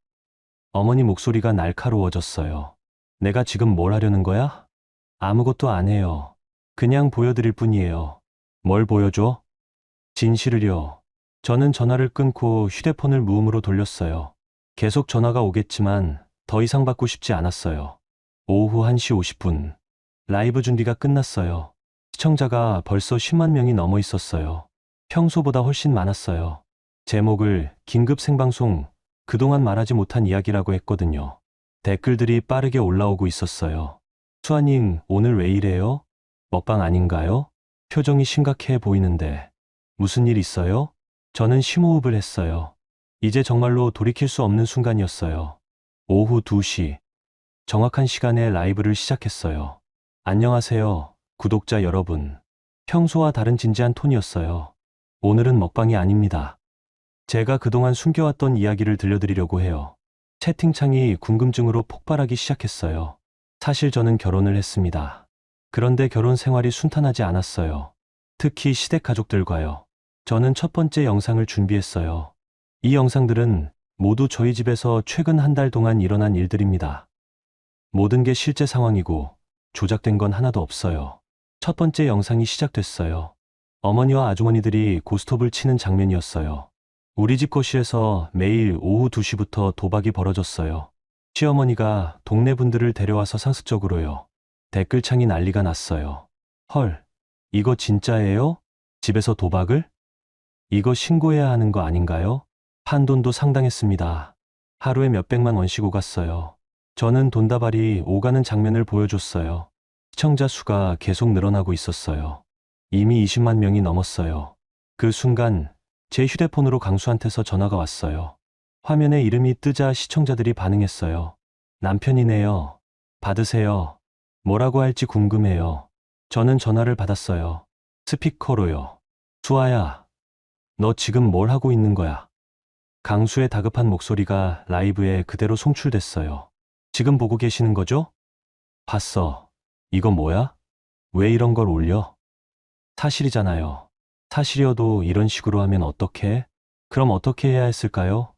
어머니 목소리가 날카로워졌어요. 내가 지금 뭘 하려는 거야? 아무것도 안 해요. 그냥 보여드릴 뿐이에요. 뭘 보여줘? 진실을요. 저는 전화를 끊고 휴대폰을 무음으로 돌렸어요. 계속 전화가 오겠지만 더 이상 받고 싶지 않았어요. 오후 1시 50분. 라이브 준비가 끝났어요. 시청자가 벌써 10만 명이 넘어 있었어요. 평소보다 훨씬 많았어요. 제목을 긴급 생방송, 그동안 말하지 못한 이야기라고 했거든요. 댓글들이 빠르게 올라오고 있었어요. 수아님, 오늘 왜 이래요? 먹방 아닌가요? 표정이 심각해 보이는데. 무슨 일 있어요? 저는 심호흡을 했어요. 이제 정말로 돌이킬 수 없는 순간이었어요. 오후 2시. 정확한 시간에 라이브를 시작했어요. 안녕하세요, 구독자 여러분. 평소와 다른 진지한 톤이었어요. 오늘은 먹방이 아닙니다. 제가 그동안 숨겨왔던 이야기를 들려드리려고 해요. 채팅창이 궁금증으로 폭발하기 시작했어요. 사실 저는 결혼을 했습니다. 그런데 결혼 생활이 순탄하지 않았어요. 특히 시댁 가족들과요. 저는 첫 번째 영상을 준비했어요. 이 영상들은 모두 저희 집에서 최근 한 달 동안 일어난 일들입니다. 모든 게 실제 상황이고 조작된 건 하나도 없어요. 첫 번째 영상이 시작됐어요. 어머니와 아주머니들이 고스톱을 치는 장면이었어요. 우리 집 거실에서 매일 오후 2시부터 도박이 벌어졌어요. 시어머니가 동네 분들을 데려와서 상습적으로요. 댓글창이 난리가 났어요. 헐, 이거 진짜예요? 집에서 도박을? 이거 신고해야 하는 거 아닌가요? 판돈도 상당했습니다. 하루에 몇백만 원씩 오갔어요. 저는 돈다발이 오가는 장면을 보여줬어요. 시청자 수가 계속 늘어나고 있었어요. 이미 20만 명이 넘었어요. 그 순간 제 휴대폰으로 강수한테서 전화가 왔어요. 화면에 이름이 뜨자 시청자들이 반응했어요. 남편이네요. 받으세요. 뭐라고 할지 궁금해요. 저는 전화를 받았어요. 스피커로요. 수아야, 너 지금 뭘 하고 있는 거야? 강수의 다급한 목소리가 라이브에 그대로 송출됐어요. 지금 보고 계시는 거죠? 봤어. 이거 뭐야? 왜 이런 걸 올려? 사실이잖아요. 사실이어도 이런 식으로 하면 어떡해? 그럼 어떻게 해야 했을까요?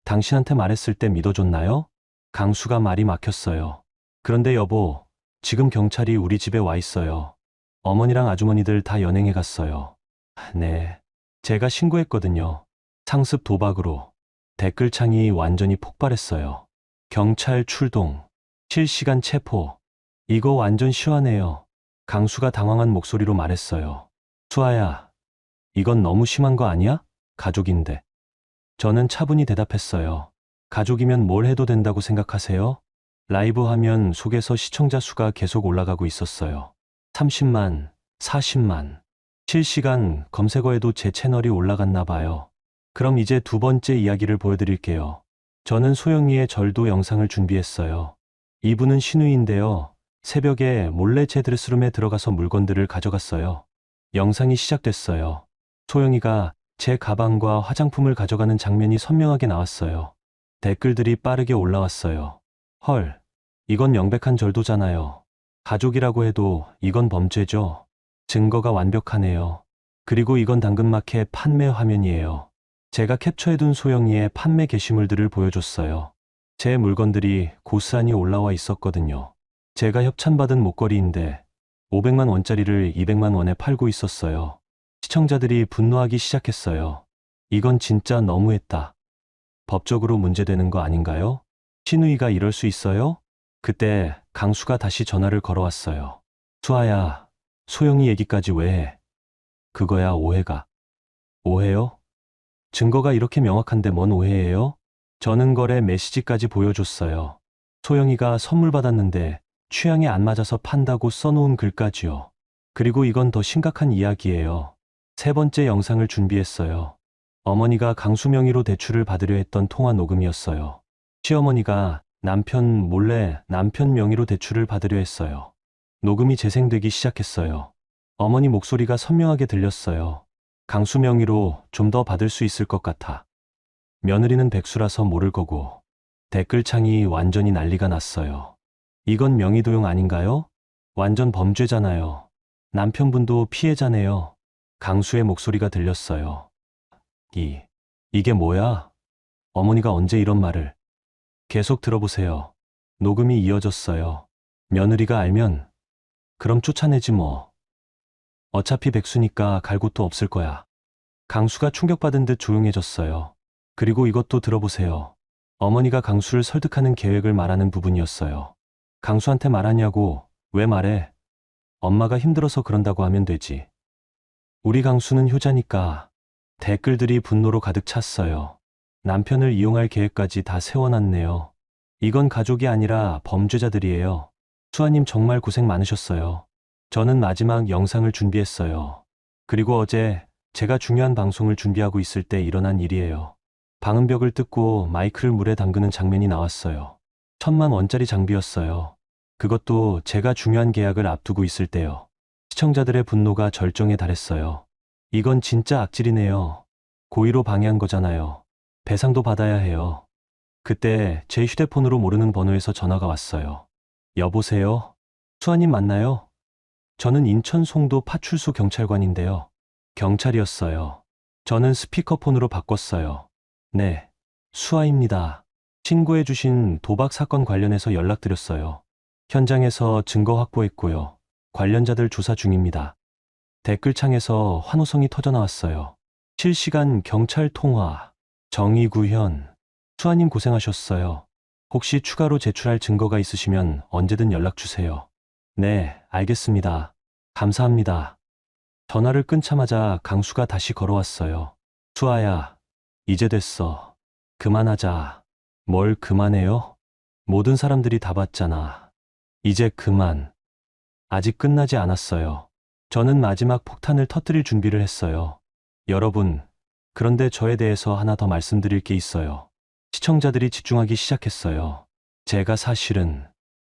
당신한테 말했을 때 믿어줬나요? 강수가 말이 막혔어요. 그런데 여보, 지금 경찰이 우리 집에 와 있어요. 어머니랑 아주머니들 다 연행해 갔어요. 네. 제가 신고했거든요. 상습 도박으로. 댓글창이 완전히 폭발했어요. 경찰 출동. 실시간 체포. 이거 완전 시원해요. 강수가 당황한 목소리로 말했어요. 수아야, 이건 너무 심한 거 아니야? 가족인데. 저는 차분히 대답했어요. 가족이면 뭘 해도 된다고 생각하세요? 라이브 화면 속에서 시청자 수가 계속 올라가고 있었어요. 30만, 40만. 실시간 검색어에도 제 채널이 올라갔나 봐요. 그럼 이제 두 번째 이야기를 보여드릴게요. 저는 소영이의 절도 영상을 준비했어요. 이분은 신우인데요. 새벽에 몰래 제 드레스룸에 들어가서 물건들을 가져갔어요. 영상이 시작됐어요. 소영이가 제 가방과 화장품을 가져가는 장면이 선명하게 나왔어요. 댓글들이 빠르게 올라왔어요. 헐, 이건 명백한 절도잖아요. 가족이라고 해도 이건 범죄죠. 증거가 완벽하네요. 그리고 이건 당근마켓 판매 화면이에요. 제가 캡처해둔 소영이의 판매 게시물들을 보여줬어요. 제 물건들이 고스란히 올라와 있었거든요. 제가 협찬받은 목걸이인데 500만 원짜리를 200만 원에 팔고 있었어요. 시청자들이 분노하기 시작했어요. 이건 진짜 너무했다. 법적으로 문제되는 거 아닌가요? 신우이가 이럴 수 있어요? 그때 강수가 다시 전화를 걸어왔어요. 수아야, 소영이 얘기까지 왜 해? 그거야 오해가. 오해요? 증거가 이렇게 명확한데 뭔 오해예요? 저는 거래 메시지까지 보여줬어요. 소영이가 선물 받았는데 취향에 안 맞아서 판다고 써놓은 글까지요. 그리고 이건 더 심각한 이야기예요. 세 번째 영상을 준비했어요. 어머니가 강수 명의로 대출을 받으려 했던 통화 녹음이었어요. 시어머니가 남편 몰래 남편 명의로 대출을 받으려 했어요. 녹음이 재생되기 시작했어요. 어머니 목소리가 선명하게 들렸어요. 강수 명의로 좀 더 받을 수 있을 것 같아. 며느리는 백수라서 모를 거고. 댓글창이 완전히 난리가 났어요. 이건 명의도용 아닌가요? 완전 범죄잖아요. 남편분도 피해자네요. 강수의 목소리가 들렸어요. 이게 뭐야? 어머니가 언제 이런 말을? 계속 들어보세요. 녹음이 이어졌어요. 며느리가 알면 그럼 쫓아내지 뭐. 어차피 백수니까 갈 곳도 없을 거야. 강수가 충격받은 듯 조용해졌어요. 그리고 이것도 들어보세요. 어머니가 강수를 설득하는 계획을 말하는 부분이었어요. 강수한테 말하냐고. 왜 말해? 엄마가 힘들어서 그런다고 하면 되지. 우리 강수는 효자니까. 댓글들이 분노로 가득 찼어요. 남편을 이용할 계획까지 다 세워놨네요. 이건 가족이 아니라 범죄자들이에요. 수아님 정말 고생 많으셨어요. 저는 마지막 영상을 준비했어요. 그리고 어제 제가 중요한 방송을 준비하고 있을 때 일어난 일이에요. 방음벽을 뜯고 마이크를 물에 담그는 장면이 나왔어요. 1000만 원짜리 장비였어요. 그것도 제가 중요한 계약을 앞두고 있을 때요. 시청자들의 분노가 절정에 달했어요. 이건 진짜 악질이네요. 고의로 방해한 거잖아요. 배상도 받아야 해요. 그때 제 휴대폰으로 모르는 번호에서 전화가 왔어요. 여보세요? 수아님 맞나요? 저는 인천 송도 파출소 경찰관인데요. 경찰이었어요. 저는 스피커폰으로 바꿨어요. 네, 수아입니다. 신고해주신 도박 사건 관련해서 연락드렸어요. 현장에서 증거 확보했고요. 관련자들 조사 중입니다. 댓글창에서 환호성이 터져나왔어요. 실시간 경찰 통화. 정의구현. 수아님 고생하셨어요. 혹시 추가로 제출할 증거가 있으시면 언제든 연락주세요. 네, 알겠습니다. 감사합니다. 전화를 끊자마자 강수가 다시 걸어왔어요. 수아야, 이제 됐어. 그만하자. 뭘 그만해요? 모든 사람들이 다 봤잖아. 이제 그만. 아직 끝나지 않았어요. 저는 마지막 폭탄을 터뜨릴 준비를 했어요. 여러분, 그런데 저에 대해서 하나 더 말씀드릴 게 있어요. 시청자들이 집중하기 시작했어요. 제가 사실은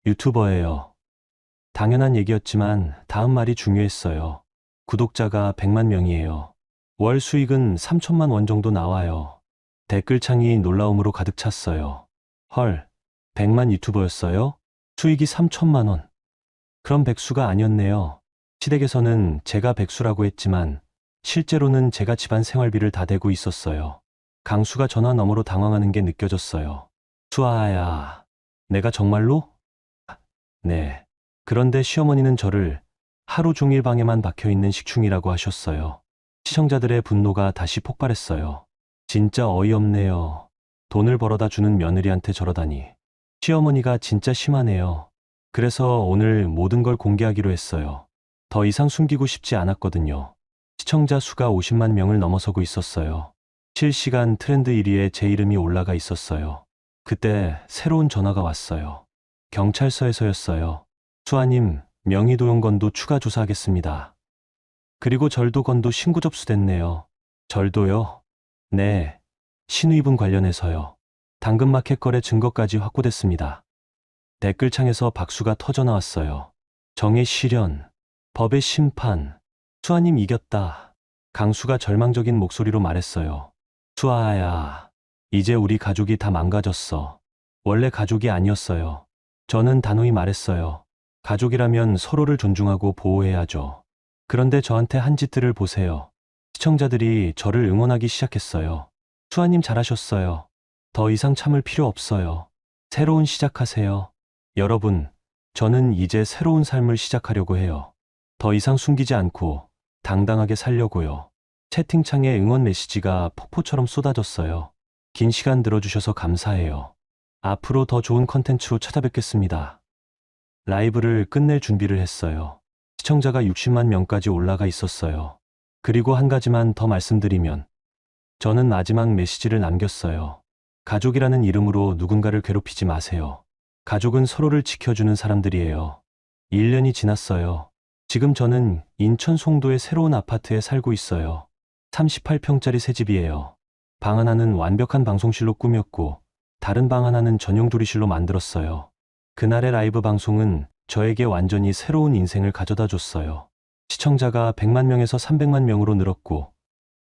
유튜버예요. 당연한 얘기였지만 다음 말이 중요했어요. 구독자가 100만 명이에요. 월 수익은 3천만 원 정도 나와요. 댓글창이 놀라움으로 가득 찼어요. 헐, 100만 유튜버였어요? 수익이 3천만 원. 그럼 백수가 아니었네요. 시댁에서는 제가 백수라고 했지만 실제로는 제가 집안 생활비를 다 대고 있었어요. 강수가 전화 너머로 당황하는 게 느껴졌어요. 수아야, 내가 정말로? 네. 그런데 시어머니는 저를 하루 종일 방에만 박혀있는 식충이라고 하셨어요. 시청자들의 분노가 다시 폭발했어요. 진짜 어이없네요. 돈을 벌어다 주는 며느리한테 저러다니. 시어머니가 진짜 심하네요. 그래서 오늘 모든 걸 공개하기로 했어요. 더 이상 숨기고 싶지 않았거든요. 시청자 수가 50만 명을 넘어서고 있었어요. 실시간 트렌드 1위에 제 이름이 올라가 있었어요. 그때 새로운 전화가 왔어요. 경찰서에서였어요. 수아님, 명의도용건도 추가 조사하겠습니다. 그리고 절도건도 신고 접수됐네요. 절도요? 네, 신우이분 관련해서요. 당근마켓 거래 증거까지 확보됐습니다. 댓글창에서 박수가 터져 나왔어요. 정의 실현, 법의 심판, 수아님 이겼다. 강수가 절망적인 목소리로 말했어요. 수아야, 이제 우리 가족이 다 망가졌어. 원래 가족이 아니었어요. 저는 단호히 말했어요. 가족이라면 서로를 존중하고 보호해야죠. 그런데 저한테 한 짓들을 보세요. 시청자들이 저를 응원하기 시작했어요. 수아님 잘하셨어요. 더 이상 참을 필요 없어요. 새로운 시작하세요. 여러분, 저는 이제 새로운 삶을 시작하려고 해요. 더 이상 숨기지 않고 당당하게 살려고요. 채팅창에 응원 메시지가 폭포처럼 쏟아졌어요. 긴 시간 들어주셔서 감사해요. 앞으로 더 좋은 컨텐츠로 찾아뵙겠습니다. 라이브를 끝낼 준비를 했어요. 시청자가 60만 명까지 올라가 있었어요. 그리고 한 가지만 더 말씀드리면, 저는 마지막 메시지를 남겼어요. 가족이라는 이름으로 누군가를 괴롭히지 마세요. 가족은 서로를 지켜주는 사람들이에요. 1년이 지났어요. 지금 저는 인천 송도의 새로운 아파트에 살고 있어요. 38평짜리 새 집이에요. 방 하나는 완벽한 방송실로 꾸몄고, 다른 방 하나는 전용 조리실로 만들었어요. 그날의 라이브 방송은 저에게 완전히 새로운 인생을 가져다 줬어요. 시청자가 100만 명에서 300만 명으로 늘었고,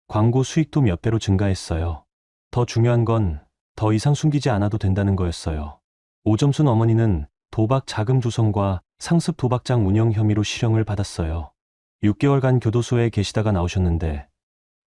광고 수익도 몇 배로 증가했어요. 더 중요한 건 더 이상 숨기지 않아도 된다는 거였어요. 오점순 어머니는 도박 자금 조성과 상습 도박장 운영 혐의로 실형을 받았어요. 6개월간 교도소에 계시다가 나오셨는데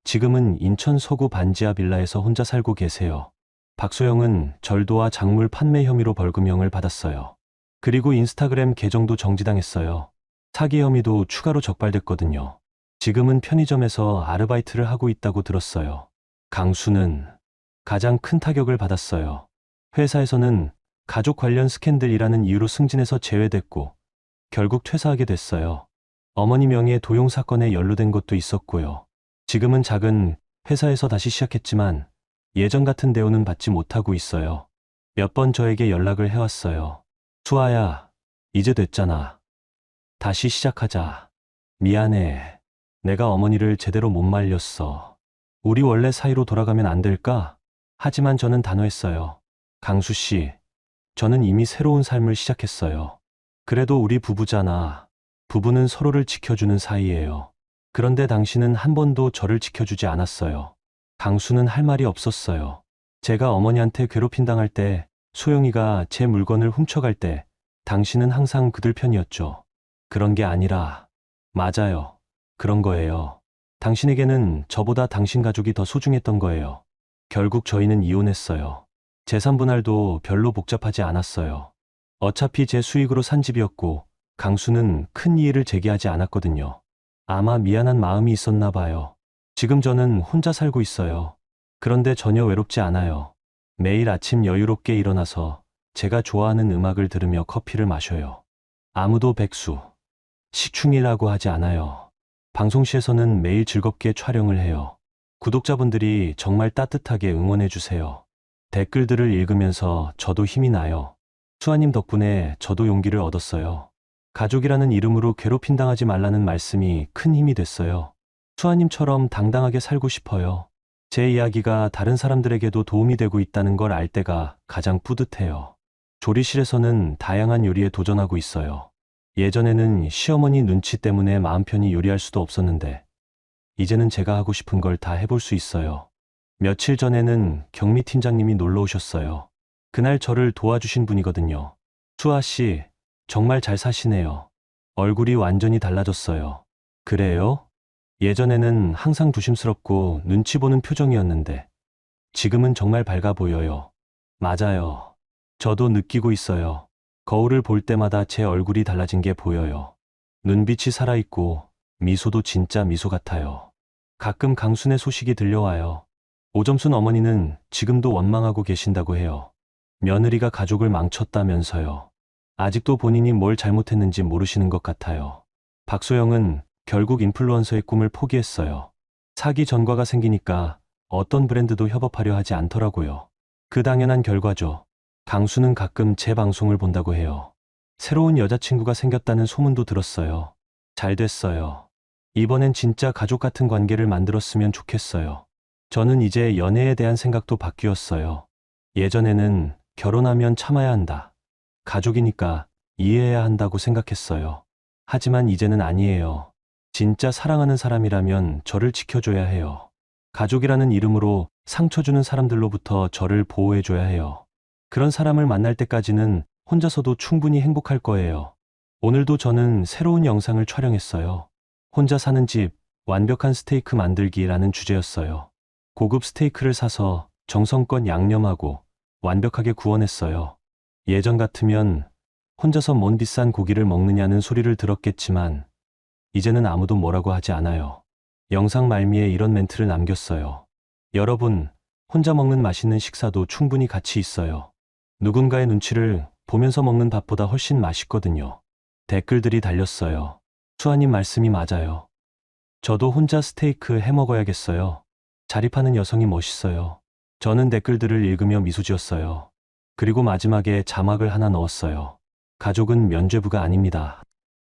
지금은 인천 서구 반지하 빌라에서 혼자 살고 계세요. 박소영은 절도와 작물 판매 혐의로 벌금형을 받았어요. 그리고 인스타그램 계정도 정지당했어요. 사기 혐의도 추가로 적발됐거든요. 지금은 편의점에서 아르바이트를 하고 있다고 들었어요. 강수는 가장 큰 타격을 받았어요. 회사에서는 가족 관련 스캔들이라는 이유로 승진해서 제외됐고 결국 퇴사하게 됐어요. 어머니 명의 도용 사건에 연루된 것도 있었고요. 지금은 작은 회사에서 다시 시작했지만 예전 같은 대우는 받지 못하고 있어요. 몇 번 저에게 연락을 해왔어요. 수아야, 이제 됐잖아. 다시 시작하자. 미안해. 내가 어머니를 제대로 못 말렸어. 우리 원래 사이로 돌아가면 안 될까? 하지만 저는 단호했어요. 강수 씨, 저는 이미 새로운 삶을 시작했어요. 그래도 우리 부부잖아. 부부는 서로를 지켜주는 사이예요. 그런데 당신은 한 번도 저를 지켜주지 않았어요. 강수는 할 말이 없었어요. 제가 어머니한테 괴롭힘 당할 때, 소영이가 제 물건을 훔쳐갈 때, 당신은 항상 그들 편이었죠. 그런 게 아니라, 맞아요. 그런 거예요. 당신에게는 저보다 당신 가족이 더 소중했던 거예요. 결국 저희는 이혼했어요. 재산 분할도 별로 복잡하지 않았어요. 어차피 제 수익으로 산 집이었고, 강수는 큰 이의를 제기하지 않았거든요. 아마 미안한 마음이 있었나 봐요. 지금 저는 혼자 살고 있어요. 그런데 전혀 외롭지 않아요. 매일 아침 여유롭게 일어나서 제가 좋아하는 음악을 들으며 커피를 마셔요. 아무도 백수, 식충이라고 하지 않아요. 방송실에서는 매일 즐겁게 촬영을 해요. 구독자분들이 정말 따뜻하게 응원해 주세요. 댓글들을 읽으면서 저도 힘이 나요. 수아님 덕분에 저도 용기를 얻었어요. 가족이라는 이름으로 괴롭힘 당하지 말라는 말씀이 큰 힘이 됐어요. 수아님처럼 당당하게 살고 싶어요. 제 이야기가 다른 사람들에게도 도움이 되고 있다는 걸 알 때가 가장 뿌듯해요. 조리실에서는 다양한 요리에 도전하고 있어요. 예전에는 시어머니 눈치 때문에 마음 편히 요리할 수도 없었는데, 이제는 제가 하고 싶은 걸 다 해볼 수 있어요. 며칠 전에는 경미 팀장님이 놀러 오셨어요. 그날 저를 도와주신 분이거든요. 수아 씨, 정말 잘 사시네요. 얼굴이 완전히 달라졌어요. 그래요? 예전에는 항상 조심스럽고 눈치 보는 표정이었는데, 지금은 정말 밝아 보여요. 맞아요. 저도 느끼고 있어요. 거울을 볼 때마다 제 얼굴이 달라진 게 보여요. 눈빛이 살아있고, 미소도 진짜 미소 같아요. 가끔 강순의 소식이 들려와요. 오점순 어머니는 지금도 원망하고 계신다고 해요. 며느리가 가족을 망쳤다면서요. 아직도 본인이 뭘 잘못했는지 모르시는 것 같아요. 박소영은 결국 인플루언서의 꿈을 포기했어요. 사기 전과가 생기니까 어떤 브랜드도 협업하려 하지 않더라고요. 그 당연한 결과죠. 강수는 가끔 제 방송을 본다고 해요. 새로운 여자친구가 생겼다는 소문도 들었어요. 잘 됐어요. 이번엔 진짜 가족 같은 관계를 만들었으면 좋겠어요. 저는 이제 연애에 대한 생각도 바뀌었어요. 예전에는 결혼하면 참아야 한다. 가족이니까 이해해야 한다고 생각했어요. 하지만 이제는 아니에요. 진짜 사랑하는 사람이라면 저를 지켜줘야 해요. 가족이라는 이름으로 상처 주는 사람들로부터 저를 보호해줘야 해요. 그런 사람을 만날 때까지는 혼자서도 충분히 행복할 거예요. 오늘도 저는 새로운 영상을 촬영했어요. 혼자 사는 집, 완벽한 스테이크 만들기라는 주제였어요. 고급 스테이크를 사서 정성껏 양념하고 완벽하게 구워냈어요. 예전 같으면 혼자서 뭔 비싼 고기를 먹느냐는 소리를 들었겠지만 이제는 아무도 뭐라고 하지 않아요. 영상 말미에 이런 멘트를 남겼어요. 여러분, 혼자 먹는 맛있는 식사도 충분히 가치 있어요. 누군가의 눈치를 보면서 먹는 밥보다 훨씬 맛있거든요. 댓글들이 달렸어요. 수아님 말씀이 맞아요. 저도 혼자 스테이크 해 먹어야겠어요. 자립하는 여성이 멋있어요. 저는 댓글들을 읽으며 미소 지었어요. 그리고 마지막에 자막을 하나 넣었어요. 가족은 면죄부가 아닙니다.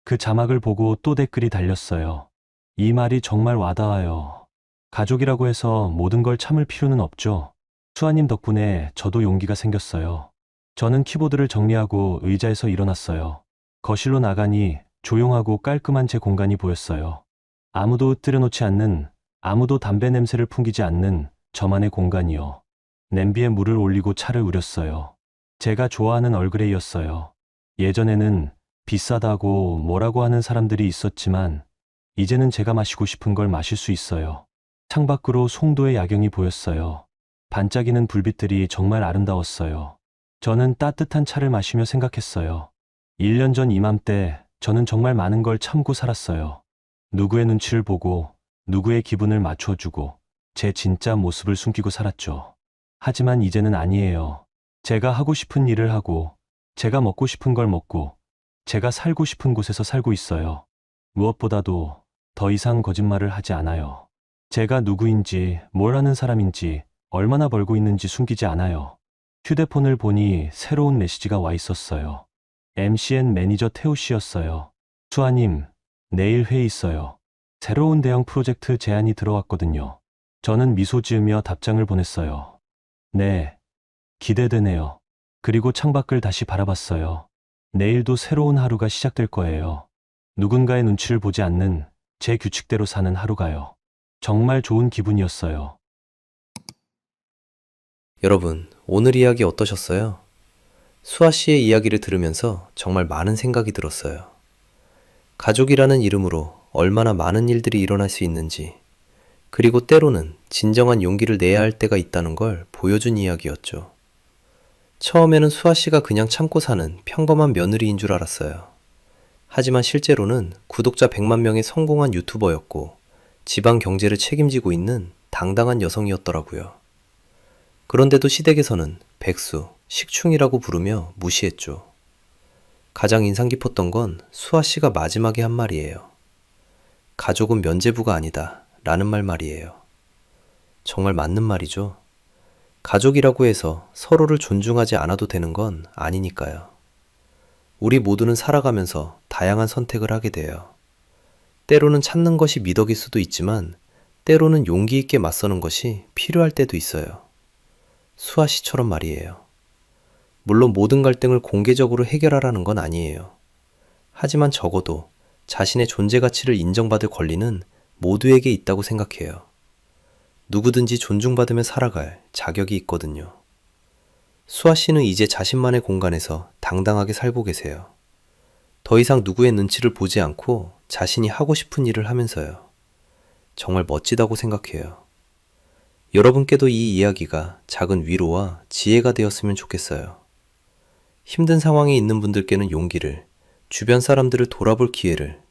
그 자막을 보고 또 댓글이 달렸어요. 이 말이 정말 와닿아요. 가족이라고 해서 모든 걸 참을 필요는 없죠. 수아님 덕분에 저도 용기가 생겼어요. 저는 키보드를 정리하고 의자에서 일어났어요. 거실로 나가니 조용하고 깔끔한 제 공간이 보였어요. 아무도 뜨려놓지 않는, 아무도 담배 냄새를 풍기지 않는 저만의 공간이요. 냄비에 물을 올리고 차를 우렸어요. 제가 좋아하는 얼그레이였어요. 예전에는 비싸다고 뭐라고 하는 사람들이 있었지만 이제는 제가 마시고 싶은 걸 마실 수 있어요. 창밖으로 송도의 야경이 보였어요. 반짝이는 불빛들이 정말 아름다웠어요. 저는 따뜻한 차를 마시며 생각했어요. 1년 전 이맘때 저는 정말 많은 걸 참고 살았어요. 누구의 눈치를 보고 누구의 기분을 맞춰주고 제 진짜 모습을 숨기고 살았죠. 하지만 이제는 아니에요. 제가 하고 싶은 일을 하고 제가 먹고 싶은 걸 먹고 제가 살고 싶은 곳에서 살고 있어요. 무엇보다도 더 이상 거짓말을 하지 않아요. 제가 누구인지, 뭘 하는 사람인지, 얼마나 벌고 있는지 숨기지 않아요. 휴대폰을 보니 새로운 메시지가 와 있었어요. MCN 매니저 태우 씨였어요. 수아님, 내일 회의 있어요. 새로운 대형 프로젝트 제안이 들어왔거든요. 저는 미소 지으며 답장을 보냈어요. 네, 기대되네요. 그리고 창밖을 다시 바라봤어요. 내일도 새로운 하루가 시작될 거예요. 누군가의 눈치를 보지 않는 제 규칙대로 사는 하루가요. 정말 좋은 기분이었어요. 여러분, 오늘 이야기 어떠셨어요? 수아 씨의 이야기를 들으면서 정말 많은 생각이 들었어요. 가족이라는 이름으로 얼마나 많은 일들이 일어날 수 있는지, 그리고 때로는 진정한 용기를 내야 할 때가 있다는 걸 보여준 이야기였죠. 처음에는 수아 씨가 그냥 참고 사는 평범한 며느리인 줄 알았어요. 하지만 실제로는 구독자 100만 명의 성공한 유튜버였고 지방 경제를 책임지고 있는 당당한 여성이었더라고요. 그런데도 시댁에서는 백수, 식충이라고 부르며 무시했죠. 가장 인상 깊었던 건 수아 씨가 마지막에 한 말이에요. 가족은 면죄부가 아니다 라는 말이에요. 정말 맞는 말이죠. 가족이라고 해서 서로를 존중하지 않아도 되는 건 아니니까요. 우리 모두는 살아가면서 다양한 선택을 하게 돼요. 때로는 찾는 것이 미덕일 수도 있지만 때로는 용기 있게 맞서는 것이 필요할 때도 있어요. 수아 씨처럼 말이에요. 물론 모든 갈등을 공개적으로 해결하라는 건 아니에요. 하지만 적어도 자신의 존재 가치를 인정받을 권리는 모두에게 있다고 생각해요. 누구든지 존중받으며 살아갈 자격이 있거든요. 수아 씨는 이제 자신만의 공간에서 당당하게 살고 계세요. 더 이상 누구의 눈치를 보지 않고 자신이 하고 싶은 일을 하면서요. 정말 멋지다고 생각해요. 여러분께도 이 이야기가 작은 위로와 지혜가 되었으면 좋겠어요. 힘든 상황에 있는 분들께는 용기를, 주변 사람들을 돌아볼 기회를